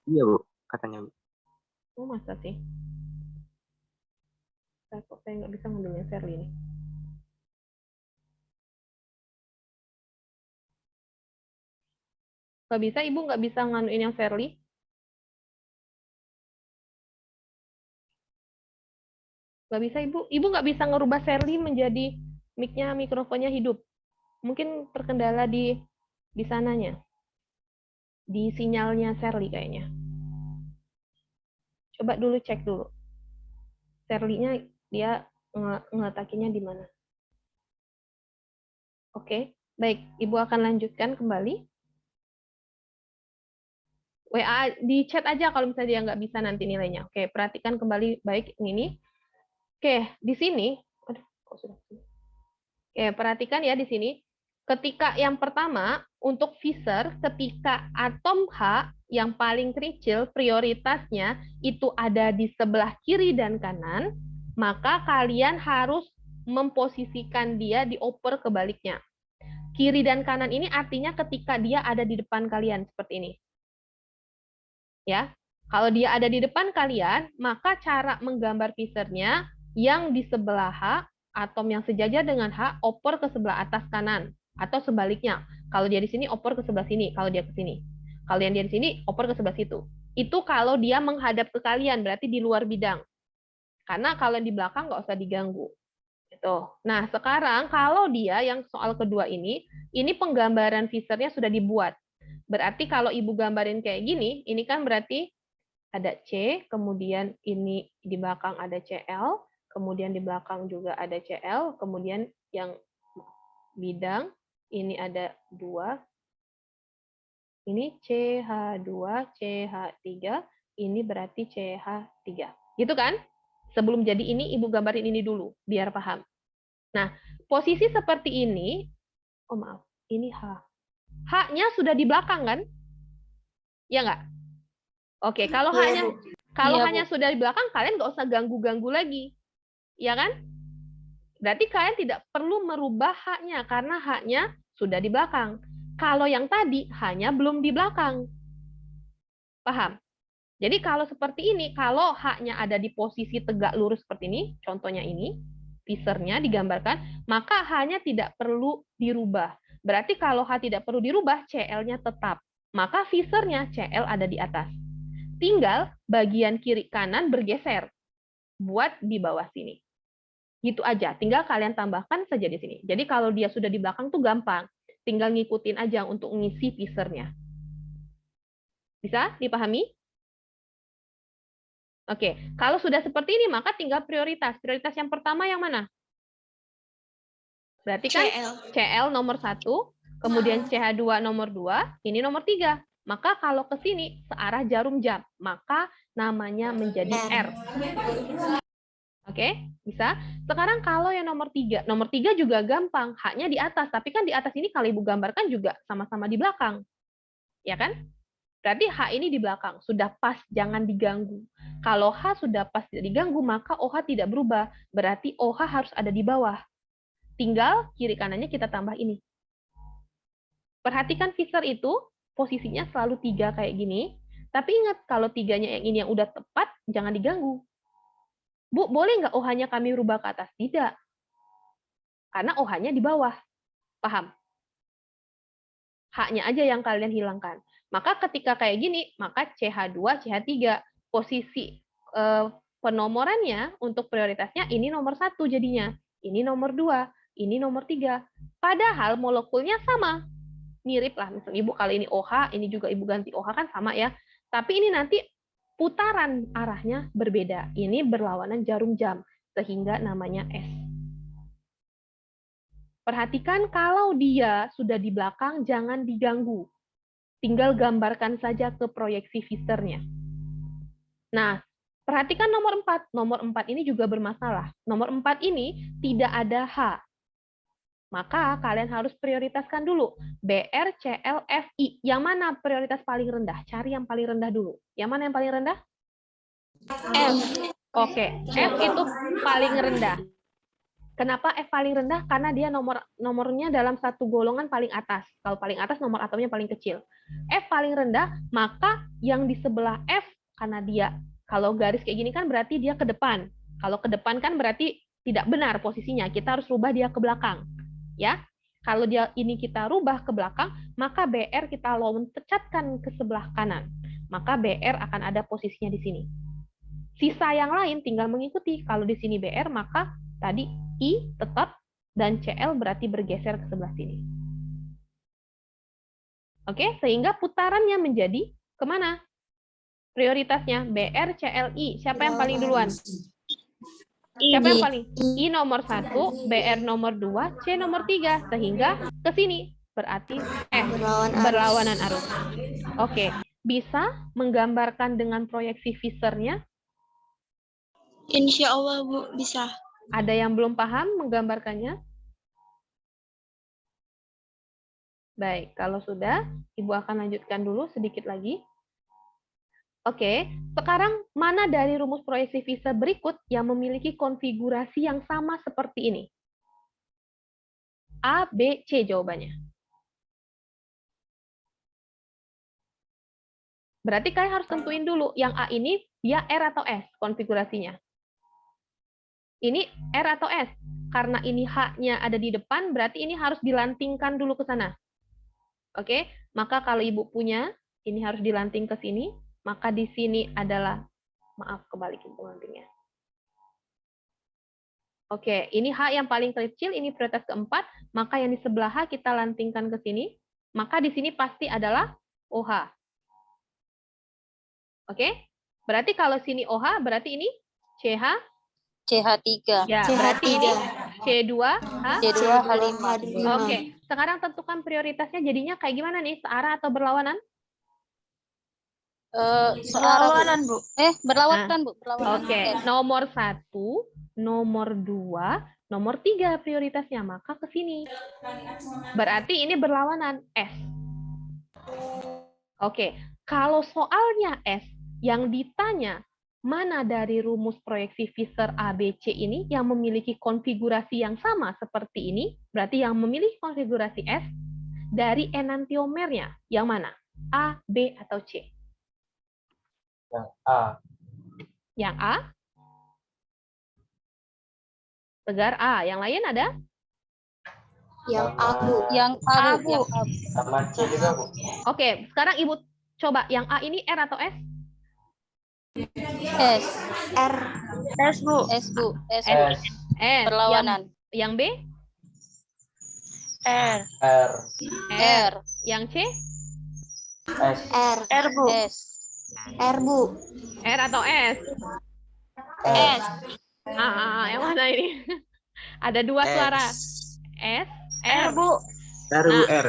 Iya Bu, katanya Bu. Oh, masa sih? Saya nggak bisa ngambilnya Shirley ini. Nggak bisa, Ibu nggak bisa nganuin yang Shirley? Nggak bisa, Ibu. Ibu nggak bisa ngerubah Shirley menjadi mic-nya, mikrofonnya hidup. Mungkin terkendala di sananya. Di sinyalnya Shirley kayaknya. Coba dulu cek dulu. Shirley-nya dia ngeletaknya di mana. Oke, baik. Ibu akan lanjutkan kembali. WA di chat aja kalau misalnya dia nggak bisa nanti nilainya. Oke, perhatikan kembali baik ini. Oke, di sini. Aduh, kok sudah. Oke, perhatikan ya di sini. Ketika yang pertama, untuk Fisher, ketika atom H yang paling kecil, prioritasnya itu ada di sebelah kiri dan kanan, maka kalian harus memposisikan dia dioper kebaliknya. Kiri dan kanan ini artinya ketika dia ada di depan kalian, seperti ini. Ya, kalau dia ada di depan kalian, maka cara menggambar Fisher-nya yang di sebelah H, atom yang sejajar dengan H, oper ke sebelah atas kanan. Atau sebaliknya, kalau dia di sini, oper ke sebelah sini, kalau dia ke sini. Kalau yang dia di sini, oper ke sebelah situ. Itu kalau dia menghadap ke kalian, berarti di luar bidang. Karena kalau di belakang nggak usah diganggu. Gitu. Nah, sekarang kalau dia yang soal kedua ini penggambaran Fisher-nya sudah dibuat. Berarti kalau Ibu gambarin kayak gini, ini kan berarti ada C, kemudian ini di belakang ada CL, kemudian di belakang juga ada CL, kemudian yang bidang, ini ada 2, ini CH2, CH3, ini berarti CH3. Gitu kan? Sebelum jadi ini, Ibu gambarin ini dulu, biar paham. Nah, posisi seperti ini, oh maaf, ini H. H-nya sudah di belakang kan? Ya nggak? Oke, kalau Iya, hanya sudah di belakang, kalian nggak usah ganggu-ganggu lagi. Ya kan? Berarti kalian tidak perlu merubah H-nya, karena H-nya sudah di belakang. Kalau yang tadi, hanya belum di belakang. Paham? Jadi kalau seperti ini, kalau H-nya ada di posisi tegak lurus seperti ini, contohnya ini, Fisher-nya digambarkan, maka H-nya tidak perlu dirubah. Berarti kalau H tidak perlu dirubah, CL-nya tetap. Maka Fisher-nya CL ada di atas. Tinggal bagian kiri kanan bergeser buat di bawah sini. Gitu aja, tinggal kalian tambahkan saja di sini. Jadi kalau dia sudah di belakang tuh gampang. Tinggal ngikutin aja untuk ngisi Fisher-nya. Bisa dipahami? Oke, kalau sudah seperti ini maka tinggal prioritas. Prioritas yang pertama yang mana? Berarti kan CL nomor 1, kemudian CH2 nomor 2, ini nomor 3. Maka kalau ke sini searah jarum jam, maka namanya menjadi R. Oke, bisa. Sekarang kalau yang nomor 3 juga gampang, H-nya di atas, tapi kan di atas ini kalau Ibu gambarkan juga sama-sama di belakang. Ya kan? Berarti H ini di belakang, sudah pas, jangan diganggu. Kalau H sudah pas tidak diganggu, maka OH tidak berubah. Berarti OH harus ada di bawah. Tinggal kiri kanannya kita tambah ini. Perhatikan Fisher itu posisinya selalu 3 kayak gini. Tapi ingat, kalau 3-nya yang ini yang udah tepat, jangan diganggu. Bu, boleh nggak OH-nya kami rubah ke atas? Tidak. Karena OH-nya di bawah. Paham? H-nya aja yang kalian hilangkan. Maka ketika kayak gini, maka CH2, CH3, posisi penomorannya untuk prioritasnya ini nomor 1 jadinya. Ini nomor 2, ini nomor 3. Padahal molekulnya sama. Mirip lah, misalnya Ibu kali ini OH, ini juga Ibu ganti OH kan sama ya. Tapi ini nanti putaran arahnya berbeda. Ini berlawanan jarum jam, sehingga namanya S. Perhatikan kalau dia sudah di belakang, jangan diganggu. Tinggal gambarkan saja ke proyeksi Fisher-nya. Nah, Perhatikan nomor 4. Nomor 4 ini juga bermasalah. Nomor 4 ini tidak ada H. Maka kalian harus prioritaskan dulu. BR, CL, FI. Yang mana prioritas paling rendah? Cari yang paling rendah dulu. Yang mana yang paling rendah? F. Oke, F itu paling rendah. Kenapa F paling rendah? Karena dia nomornya dalam satu golongan paling atas. Kalau paling atas nomor atomnya paling kecil. F paling rendah, maka yang di sebelah F, karena dia, kalau garis kayak gini kan berarti dia ke depan. Kalau ke depan kan berarti tidak benar posisinya. Kita harus rubah dia ke belakang. Ya, kalau dia ini kita rubah ke belakang, maka BR kita loncatkan ke sebelah kanan. Maka BR akan ada posisinya di sini. Sisa yang lain tinggal mengikuti. Kalau di sini BR, maka tadi I tetap dan CL berarti bergeser ke sebelah sini. Oke, sehingga putarannya menjadi kemana? Prioritasnya BR, CL, I. Siapa yang paling duluan? Siapa yang paling? I nomor 1, BR nomor 2, C nomor 3. Sehingga ke sini. Berarti F, berlawanan arus. Oke, bisa menggambarkan dengan proyeksi Fisher-nya? Insya Allah, Bu, bisa. Ada yang belum paham menggambarkannya? Baik, kalau sudah, Ibu akan lanjutkan dulu sedikit lagi. Oke, sekarang mana dari rumus proyeksi Fisher berikut yang memiliki konfigurasi yang sama seperti ini? A, B, C jawabannya. Berarti kalian harus tentuin dulu, yang A ini dia R atau S konfigurasinya. Ini R atau S? Karena ini H-nya ada di depan, berarti ini harus dilantingkan dulu ke sana. Oke, maka kalau Ibu punya, ini harus dilanting ke sini, maka di sini adalah, maaf, kebalikin pengantingnya. Oke, ini H yang paling kecil, ini prioritas keempat, maka yang di sebelah H kita lantingkan ke sini, maka di sini pasti adalah OH. Oke, berarti kalau sini OH, berarti ini CH, CH3. ya, berarti ini C2H. C2H5. Oke, sekarang tentukan prioritasnya jadinya kayak gimana nih? Searah atau berlawanan? Berlawanan, Bu. Berlawanan, Bu. Berlawanan. Oke, nomor 1, nomor 2, nomor 3 prioritasnya, maka ke sini. Berarti ini berlawanan S. Oke, kalau soalnya S, yang ditanya mana dari rumus proyeksi Fisher ABC ini yang memiliki konfigurasi yang sama seperti ini, berarti yang memilih konfigurasi S, dari enantiomernya, yang mana? A, B, atau C? Yang A. Yang A? Tegar A. Yang lain ada? Yang A, Bu. Yang A, A, Bu. Bu. Yang A. Sama C juga, Bu. Oke, sekarang Ibu coba yang A ini R atau S? S. R. S, Bu. S, Bu. S, Bu. S. S. Berlawanan. Yang B? R. R. R. Yang C? S. R. R, Bu. S. R, Bu. R atau S? S. Yang mana ini? Ada dua suara. S, R, R. Bu. R, Bu, R.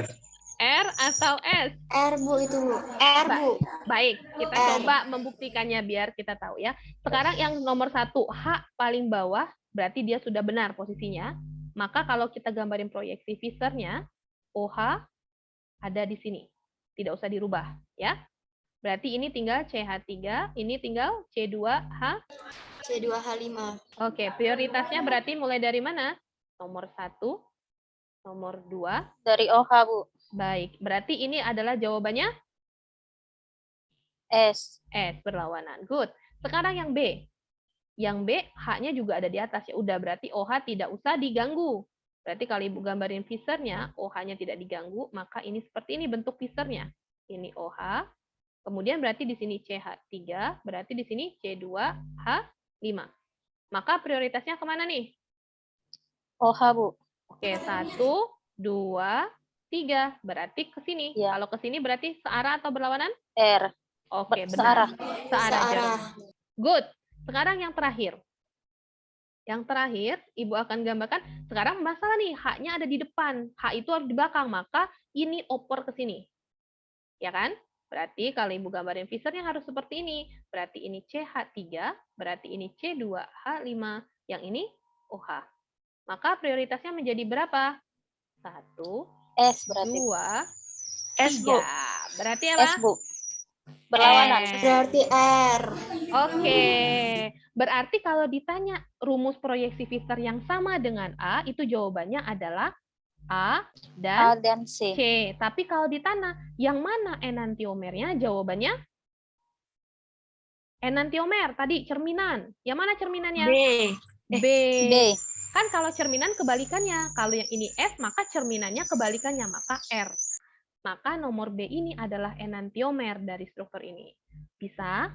R atau S? R, Bu, itu, Bu. R, Bu. Baik, kita R. coba membuktikannya biar kita tahu ya. Sekarang yang nomor 1, H paling bawah, berarti dia sudah benar posisinya. Maka kalau kita gambarin proyeksi Fisher-nya, OH ada di sini. Tidak usah dirubah, ya. Berarti ini tinggal CH3, ini tinggal C2H. C2H5. Oke, prioritasnya berarti mulai dari mana? Nomor 1, nomor 2. Dari OH, Bu. Baik, berarti ini adalah jawabannya S. S, berlawanan. Good. Sekarang yang B. Yang B, H-nya juga ada di atas. Ya udah, berarti OH tidak usah diganggu. Berarti kalau Ibu gambarin Fisher-nya, OH-nya tidak diganggu, maka ini seperti ini bentuk Fisher-nya. Ini OH, kemudian berarti di sini CH3, berarti di sini C2H5. Maka prioritasnya kemana nih? OH, Bu. Oke, 1, 2, 3. Berarti ke sini. Ya. Kalau ke sini berarti searah atau berlawanan? R. Oke, Searah. benar. Searah. Searah. Good. Sekarang yang terakhir. Yang terakhir, Ibu akan gambarkan, sekarang masalah nih, H-nya ada di depan. H itu harus di belakang, maka ini oper ke sini. Ya kan? Berarti kalau Ibu gambarin Pfizer-nya harus seperti ini. Berarti ini CH3, berarti ini C2H5, yang ini OH. Maka prioritasnya menjadi berapa? 1, S berarti. 2, S, Bu. 3. Berarti apa? S, Bu. Berlawanan. Berarti R. Oke. Berarti kalau ditanya rumus proyeksi Pfizer yang sama dengan A, itu jawabannya adalah A A dan dan C. C. Tapi kalau ditanya yang mana enantiomernya, jawabannya enantiomer. Tadi cerminan. Yang mana cerminannya? B. B. B. Kan kalau cerminan kebalikannya. Kalau yang ini S, maka cerminannya kebalikannya, maka R. Maka nomor B ini adalah enantiomer dari struktur ini. Bisa?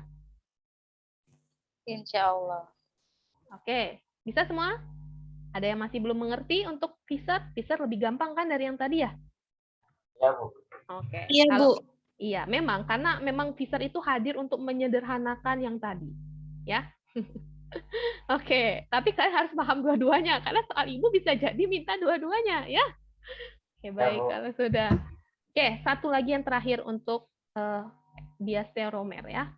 Insya Allah. Oke. Bisa semua? Ada yang masih belum mengerti untuk Pfizer? Pfizer lebih gampang kan dari yang tadi ya? Ya, Bu. Oke. Iya, Bu. Iya, memang. Karena memang Pfizer itu hadir untuk menyederhanakan yang tadi. Ya. Oke. Tapi kalian harus paham dua-duanya. Karena soal ibu bisa jadi minta dua-duanya. Ya. Oke, baik. Bu. Kalau sudah. Oke, satu lagi yang terakhir untuk diastereomer ya.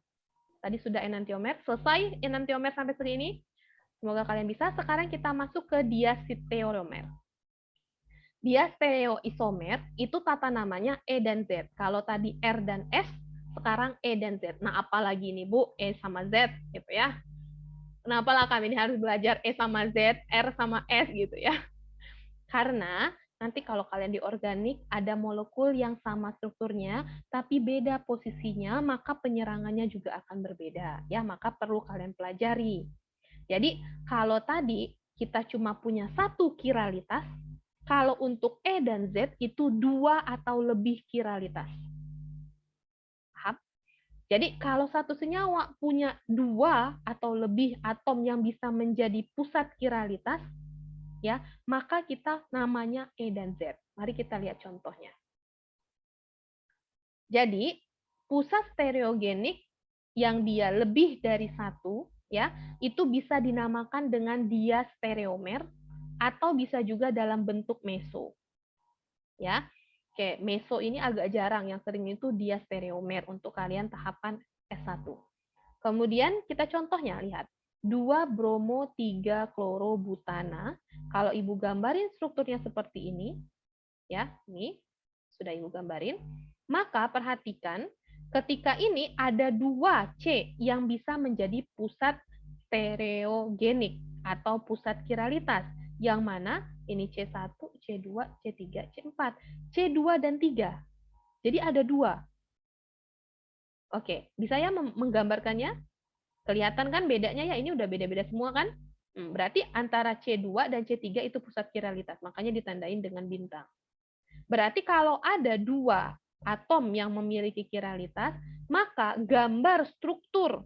Tadi sudah enantiomer. Selesai enantiomer sampai sini. Semoga kalian bisa. Sekarang kita masuk ke diastereomer. Diastereoisomer itu tata namanya E dan Z. Kalau tadi R dan S, sekarang E dan Z. Nah, apalagi nih Bu, E sama Z gitu ya. Kenapa lah kami ini harus belajar E sama Z, R sama S gitu ya. Karena nanti kalau kalian di organik ada molekul yang sama strukturnya, tapi beda posisinya, maka penyerangannya juga akan berbeda. Ya, maka perlu kalian pelajari. Jadi, kalau tadi kita cuma punya satu kiralitas, kalau untuk E dan Z itu 2 atau lebih kiralitas. Paham? Jadi, kalau satu senyawa punya 2 atau lebih atom yang bisa menjadi pusat kiralitas, ya, maka kita namanya E dan Z. Mari kita lihat contohnya. Jadi, pusat stereogenik yang dia lebih dari 1, ya, itu bisa dinamakan dengan diastereomer atau bisa juga dalam bentuk meso. Ya. Oke, meso ini agak jarang, yang sering itu diastereomer untuk kalian tahapan S1. Kemudian kita contohnya lihat. 2-bromo-3-klorobutana. Kalau Ibu gambarin strukturnya seperti ini, ya, ini sudah Ibu gambarin, maka perhatikan ketika ini ada 2 C yang bisa menjadi pusat stereogenik atau pusat kiralitas. Yang mana ini C1, C2, C3, C4. C2 dan 3. Jadi ada 2. Oke, bisa ya menggambarkannya? Kelihatan kan bedanya ya? Ini udah beda-beda semua kan? Berarti antara C2 dan C3 itu pusat kiralitas. Makanya ditandain dengan bintang. Berarti kalau ada 2 atom yang memiliki kiralitas, maka gambar struktur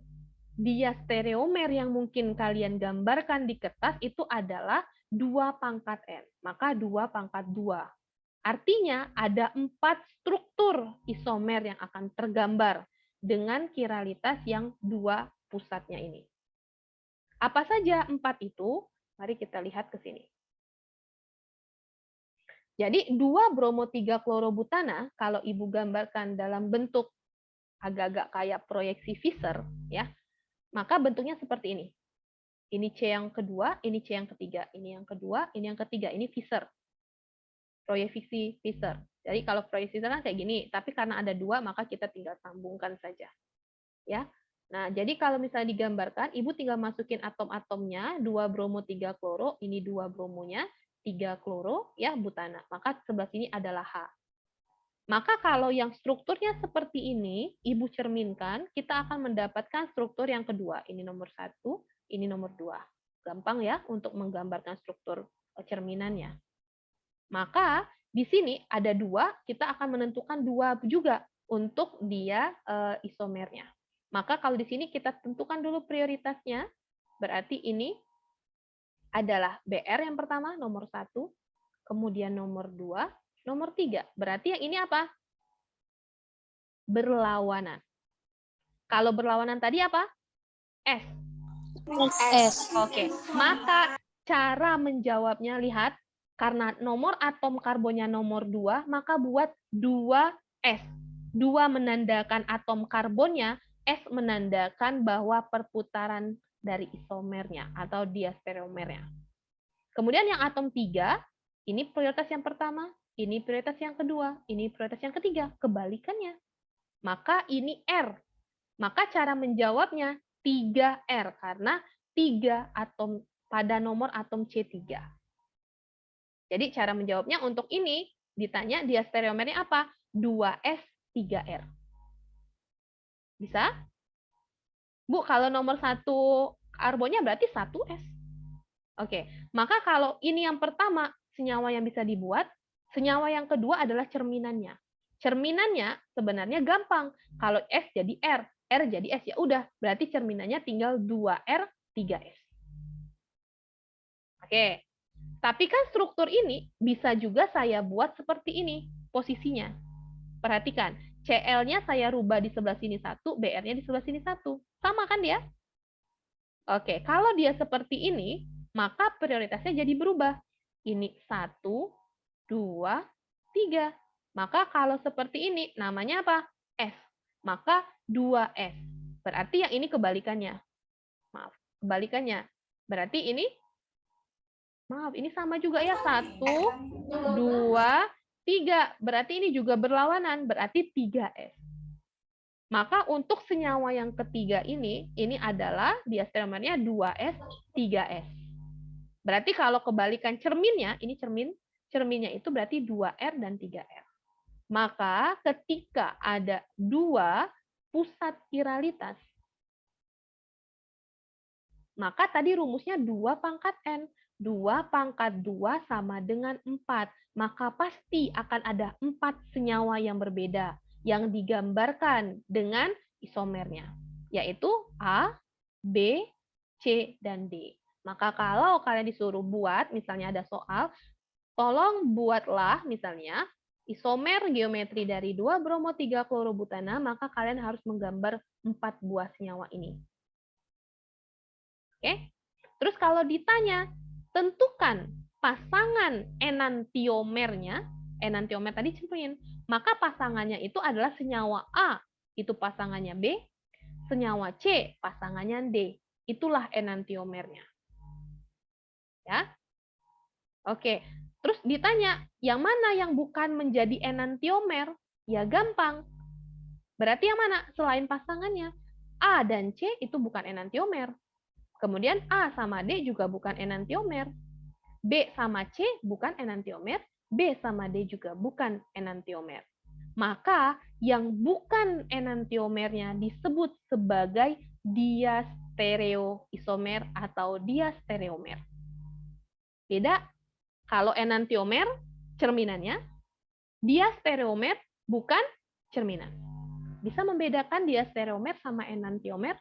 diastereomer yang mungkin kalian gambarkan di kertas itu adalah 2 pangkat N. Maka 2 pangkat 2. Artinya ada 4 struktur isomer yang akan tergambar dengan kiralitas yang 2 pusatnya ini. Apa saja 4 itu? Mari kita lihat ke sini. Jadi 2-bromo-3-klorobutana, kalau Ibu gambarkan dalam bentuk agak-agak kayak proyeksi Pfizer, ya, maka bentuknya seperti ini. Ini C yang kedua, ini C yang ketiga. Ini yang kedua, ini yang ketiga. Ini Pfizer. Proyeksi Pfizer. Jadi kalau proyeksi Pfizer kan kayak gini, tapi karena ada 2, maka kita tinggal sambungkan saja. Ya. Nah, jadi kalau misalnya digambarkan, Ibu tinggal masukin atom-atomnya, 2-bromo-3-kloro, ini 2 bromonya, 3 kloro, ya, butana. Maka sebelah sini adalah H. Maka kalau yang strukturnya seperti ini, Ibu cerminkan, kita akan mendapatkan struktur yang kedua. Ini nomor 1, ini nomor 2. Gampang ya untuk menggambarkan struktur cerminannya. Maka di sini ada 2, kita akan menentukan 2 juga untuk dia isomernya. Maka kalau di sini kita tentukan dulu prioritasnya, berarti ini adalah BR yang pertama, nomor 1, kemudian nomor 2, nomor 3. Berarti yang ini apa? Berlawanan. Kalau berlawanan tadi apa? S. S. Oke. Maka cara menjawabnya, lihat. Karena nomor atom karbonnya nomor 2, maka buat 2S. 2 menandakan atom karbonnya, S menandakan bahwa perputaran dari isomernya atau diastereomernya. Kemudian yang atom 3, ini prioritas yang pertama, ini prioritas yang kedua, ini prioritas yang ketiga, kebalikannya. Maka ini R. Maka cara menjawabnya 3R karena 3 atom pada nomor atom C3. Jadi cara menjawabnya untuk ini ditanya diastereomernya apa? 2S 3R. Bisa? Bu, kalau nomor 1 karbonnya berarti 1S. Oke, maka kalau ini yang pertama, senyawa yang bisa dibuat, senyawa yang kedua adalah cerminannya. Cerminannya sebenarnya gampang. Kalau S jadi R, R jadi S, ya udah, berarti cerminannya tinggal 2R 3S. Oke. Tapi kan struktur ini bisa juga saya buat seperti ini posisinya. Perhatikan, Cl-nya saya rubah di sebelah sini 1, Br-nya di sebelah sini 1. Sama kan dia? Oke, kalau dia seperti ini, maka prioritasnya jadi berubah. Ini 1, 2, 3. Maka kalau seperti ini, namanya apa? S. Maka 2S. Berarti yang ini kebalikannya. Maaf, kebalikannya. Berarti ini, maaf, ini sama juga ya. 1, 2, 3. Berarti ini juga berlawanan. Berarti 3S. Maka untuk senyawa yang ketiga ini adalah diastereomernya 2S, 3S. Berarti kalau kebalikan cerminnya, ini cerminnya itu berarti 2R dan 3R. Maka ketika ada 2 pusat kiralitas, maka tadi rumusnya 2 pangkat N. 2 pangkat 2 sama dengan 4. Maka pasti akan ada 4 senyawa yang berbeda yang digambarkan dengan isomernya, yaitu A, B, C, dan D. Maka kalau kalian disuruh buat, misalnya ada soal, tolong buatlah misalnya isomer geometri dari 2 bromo 3 klorobutana, maka kalian harus menggambar 4 buah senyawa ini. Oke? Terus kalau ditanya, tentukan pasangan enantiomernya, enantiomer tadi cermin, maka pasangannya itu adalah senyawa A, itu pasangannya B, senyawa C, pasangannya D. Itulah enantiomernya. Ya. Oke. Terus ditanya, yang mana yang bukan menjadi enantiomer? Ya gampang. Berarti yang mana? Selain pasangannya. A dan C itu bukan enantiomer. Kemudian A sama D juga bukan enantiomer. B sama C bukan enantiomer. B sama D juga bukan enantiomer. Maka yang bukan enantiomernya disebut sebagai diastereoisomer atau diastereomer. Beda kalau enantiomer cerminannya, diastereomer bukan cerminan. Bisa membedakan diastereomer sama enantiomer?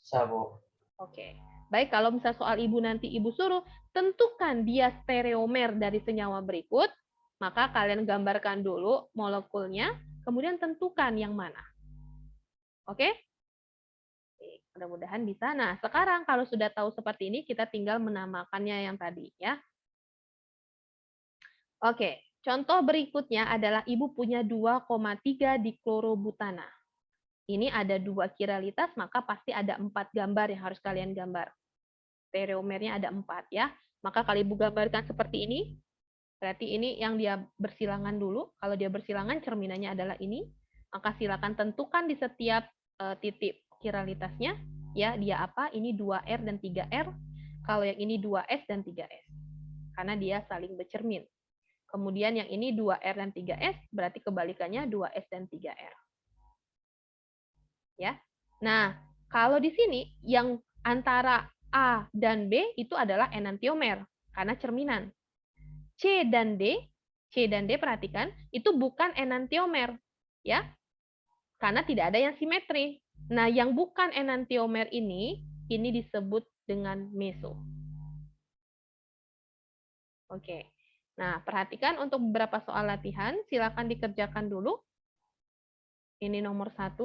Bisa, Bu. Oke. Baik, kalau misal soal ibu nanti ibu suruh tentukan diastereomer dari senyawa berikut, maka kalian gambarkan dulu molekulnya, kemudian tentukan yang mana. Oke? Mudah-mudahan bisa. Nah, sekarang kalau sudah tahu seperti ini, kita tinggal menamakannya yang tadi, ya. Oke, contoh berikutnya adalah ibu punya 2,3 diklorobutana. Ini ada 2 kiralitas, maka pasti ada 4 gambar yang harus kalian gambar. Stereomernya ada 4 ya. Maka kalau ibu gambarkan seperti ini, berarti ini yang dia bersilangan dulu. Kalau dia bersilangan, cerminannya adalah ini. Maka silakan tentukan di setiap titik kiralitasnya. Ya, dia apa? Ini 2R dan 3R. Kalau yang ini 2S dan 3S. Karena dia saling bercermin. Kemudian yang ini 2R dan 3S, berarti kebalikannya 2S dan 3R. Ya. Nah, kalau di sini yang antara A dan B itu adalah enantiomer karena cerminan. C dan D perhatikan, itu bukan enantiomer, ya. Karena tidak ada yang simetri. Nah, yang bukan enantiomer ini disebut dengan meso. Oke. Nah, perhatikan untuk beberapa soal latihan, silakan dikerjakan dulu. Ini nomor 1.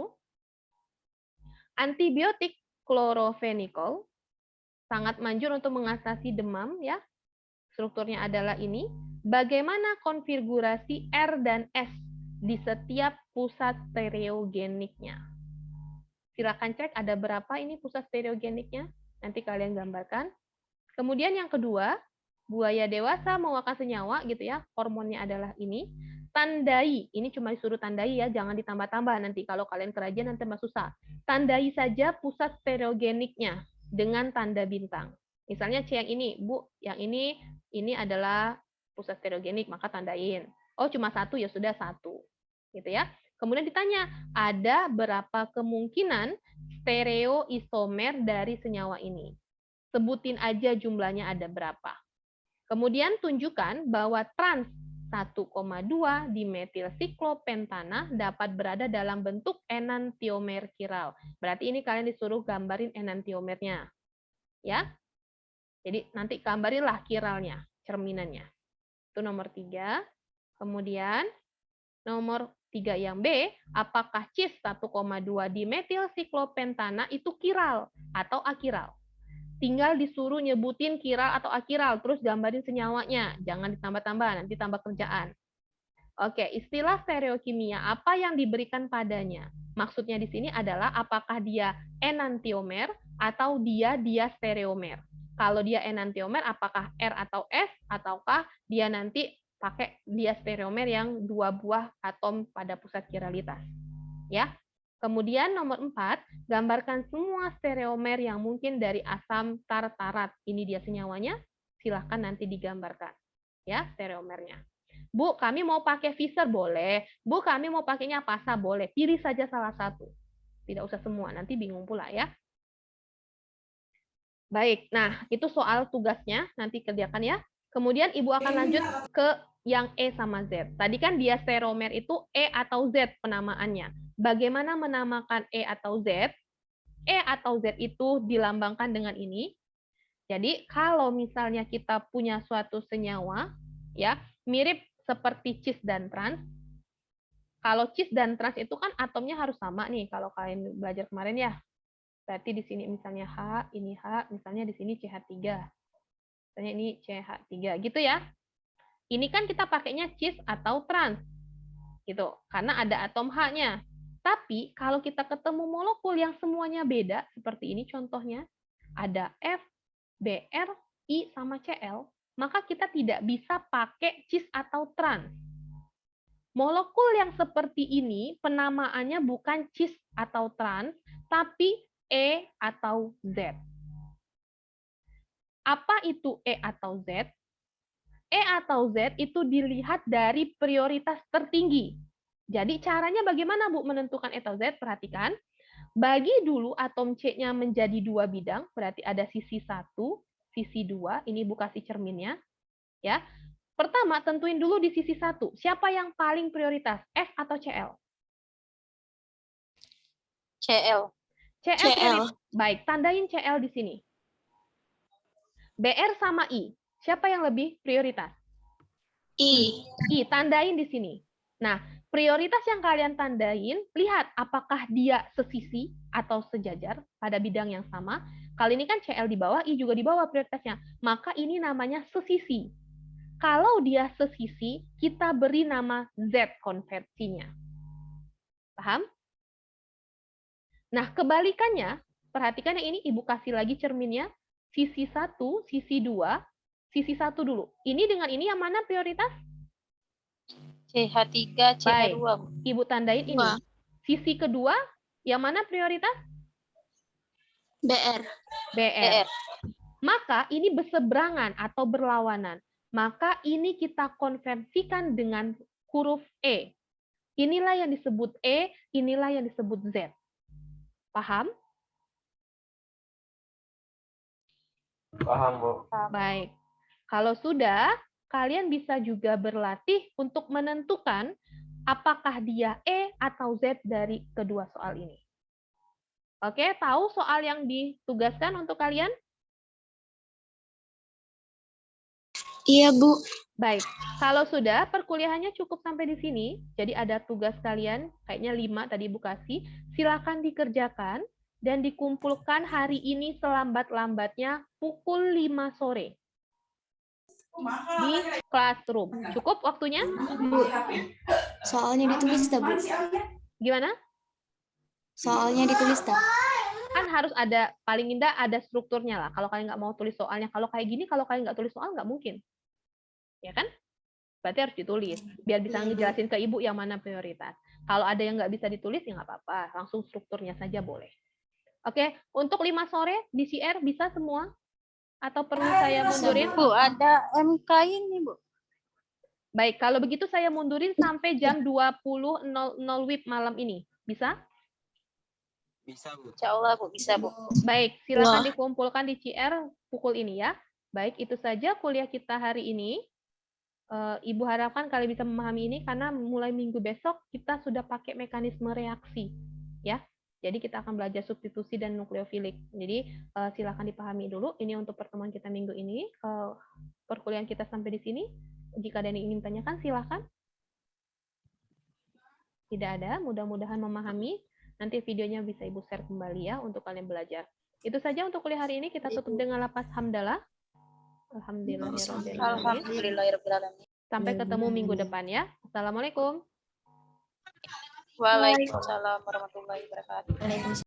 Antibiotik klorofenikol sangat manjur untuk mengatasi demam, ya. Strukturnya adalah ini. Bagaimana konfigurasi R dan S di setiap pusat stereogeniknya. Silakan cek ada berapa ini pusat stereogeniknya. Nanti kalian gambarkan. Kemudian yang kedua, buaya dewasa mengeluarkan senyawa gitu ya. Hormonnya adalah ini. Tandai, ini cuma disuruh tandai ya, jangan ditambah-tambah nanti kalau kalian kerajian nanti tambah susah. Tandai saja pusat stereogeniknya dengan tanda bintang. Misalnya C yang ini, Bu, yang ini adalah pusat stereogenik, maka tandain. Oh, cuma satu, ya sudah satu. Gitu ya. Kemudian ditanya, ada berapa kemungkinan stereoisomer dari senyawa ini? Sebutin aja jumlahnya ada berapa. Kemudian tunjukkan bahwa trans 1,2 dimetil siklopentana dapat berada dalam bentuk enantiomer kiral. Berarti ini kalian disuruh gambarin enantiomernya. Ya. Jadi nanti gambarinlah kiralnya, cerminannya. Itu nomor 3. Kemudian nomor 3 yang B, apakah cis 1,2 dimetil siklopentana itu kiral atau akiral? Tinggal disuruh nyebutin kiral atau akiral, terus gambarin senyawanya. Jangan ditambah-tambah, nanti tambah kerjaan. Oke, istilah stereokimia, apa yang diberikan padanya? Maksudnya di sini adalah apakah dia enantiomer atau dia diastereomer. Kalau dia enantiomer, apakah R atau S, ataukah dia nanti pakai diastereomer yang 2 buah atom pada pusat kiralitas. Ya. Kemudian nomor 4, gambarkan semua stereomer yang mungkin dari asam tartarat. Ini dia senyawanya, silahkan nanti digambarkan. Ya, stereomernya. Bu, kami mau pakai Fischer, boleh. Bu, kami mau pakainya PASA, boleh. Pilih saja salah satu. Tidak usah semua, nanti bingung pula ya. Baik, nah itu soal tugasnya, nanti kerjakan ya. Kemudian Ibu akan lanjut ke yang E sama Z. Tadi kan diastereomer itu E atau Z penamaannya. Bagaimana menamakan E atau Z? E atau Z itu dilambangkan dengan ini. Jadi kalau misalnya kita punya suatu senyawa, ya mirip seperti cis dan trans. Kalau cis dan trans itu kan atomnya harus sama nih. Kalau kalian belajar kemarin ya. Berarti di sini misalnya H, ini H, misalnya di sini CH3. Misalnya ini CH3, gitu ya. Ini kan kita pakainya cis atau trans. Gitu, karena ada atom H-nya. Tapi kalau kita ketemu molekul yang semuanya beda, seperti ini contohnya, ada F, Br, I, sama Cl, maka kita tidak bisa pakai cis atau trans. Molekul yang seperti ini, penamaannya bukan cis atau trans, tapi E atau Z. Apa itu E atau Z? E atau Z itu dilihat dari prioritas tertinggi. Jadi caranya bagaimana Bu menentukan E atau Z? Perhatikan. Bagi dulu atom C-nya menjadi 2 bidang, berarti ada sisi 1, sisi 2, ini Bu kasih cerminnya. Ya. Pertama, tentuin dulu di sisi 1. Siapa yang paling prioritas? F atau Cl? CL. CL. Baik, tandain Cl di sini. Br sama I. Siapa yang lebih prioritas? I. I, tandain di sini. Nah, prioritas yang kalian tandain, lihat apakah dia sesisi atau sejajar pada bidang yang sama. Kali ini kan Cl di bawah, I juga di bawah prioritasnya. Maka ini namanya sesisi. Kalau dia sesisi, kita beri nama Z konversinya. Paham? Nah, kebalikannya, perhatikan yang ini Ibu kasih lagi cerminnya. Sisi 1, sisi 2, sisi 1 dulu. Ini dengan ini yang mana prioritas? CH3, CH2. Ibu tandain ini. Dua. Sisi kedua, yang mana prioritas? BR. BR. Maka ini berseberangan atau berlawanan. Maka ini kita konversikan dengan huruf E. Inilah yang disebut E, inilah yang disebut Z. Paham? Paham, Bu. Baik. Kalau sudah, kalian bisa juga berlatih untuk menentukan apakah dia E atau Z dari kedua soal ini. Oke, tahu soal yang ditugaskan untuk kalian? Iya, Bu. Baik, kalau sudah perkuliahannya cukup sampai di sini, jadi ada tugas kalian, kayaknya 5 tadi Bu kasih, silakan dikerjakan dan dikumpulkan hari ini selambat-lambatnya pukul 5 sore di classroom. Cukup waktunya? Soalnya ditulis dah, Bu. Gimana? Soalnya ditulis dah. Kan harus ada, paling indah ada strukturnya lah. Kalau kalian nggak mau tulis soalnya, kalau kayak gini, kalau kalian nggak tulis soal nggak mungkin. Ya kan? Berarti harus ditulis. Biar bisa ngejelasin ke ibu yang mana prioritas. Kalau ada yang nggak bisa ditulis, ya nggak apa-apa. Langsung strukturnya saja boleh. Oke, untuk 5 sore di CR bisa semua? Atau perlu saya mundurin? Bu, ada MK ini, Bu. Baik, kalau begitu saya mundurin sampai jam 20.00 WIB malam ini. Bisa? Bisa, Bu. Insya Allah, Bu, bisa, Bu. Baik, silakan Wah. dikumpulkan di CR pukul ini ya. Baik, itu saja kuliah kita hari ini. Ibu harapkan kalian bisa memahami ini karena mulai minggu besok kita sudah pakai mekanisme reaksi. Ya, jadi kita akan belajar substitusi dan nukleofilik. Jadi silakan dipahami dulu. Ini untuk pertemuan kita minggu ini. Perkuliahan kita sampai di sini. Jika ada yang ingin tanyakan, silakan. Tidak ada, mudah-mudahan memahami. Nanti videonya bisa Ibu share kembali ya untuk kalian belajar. Itu saja untuk kuliah hari ini. Kita tutup dengan lafaz hamdalah. Alhamdulillahirrahmanirrahim. Alhamdulillahirrahmanirrahim. Sampai ketemu minggu depan ya. Assalamualaikum. Waalaikumsalam warahmatullahi wabarakatuh. Waalaikumsalam.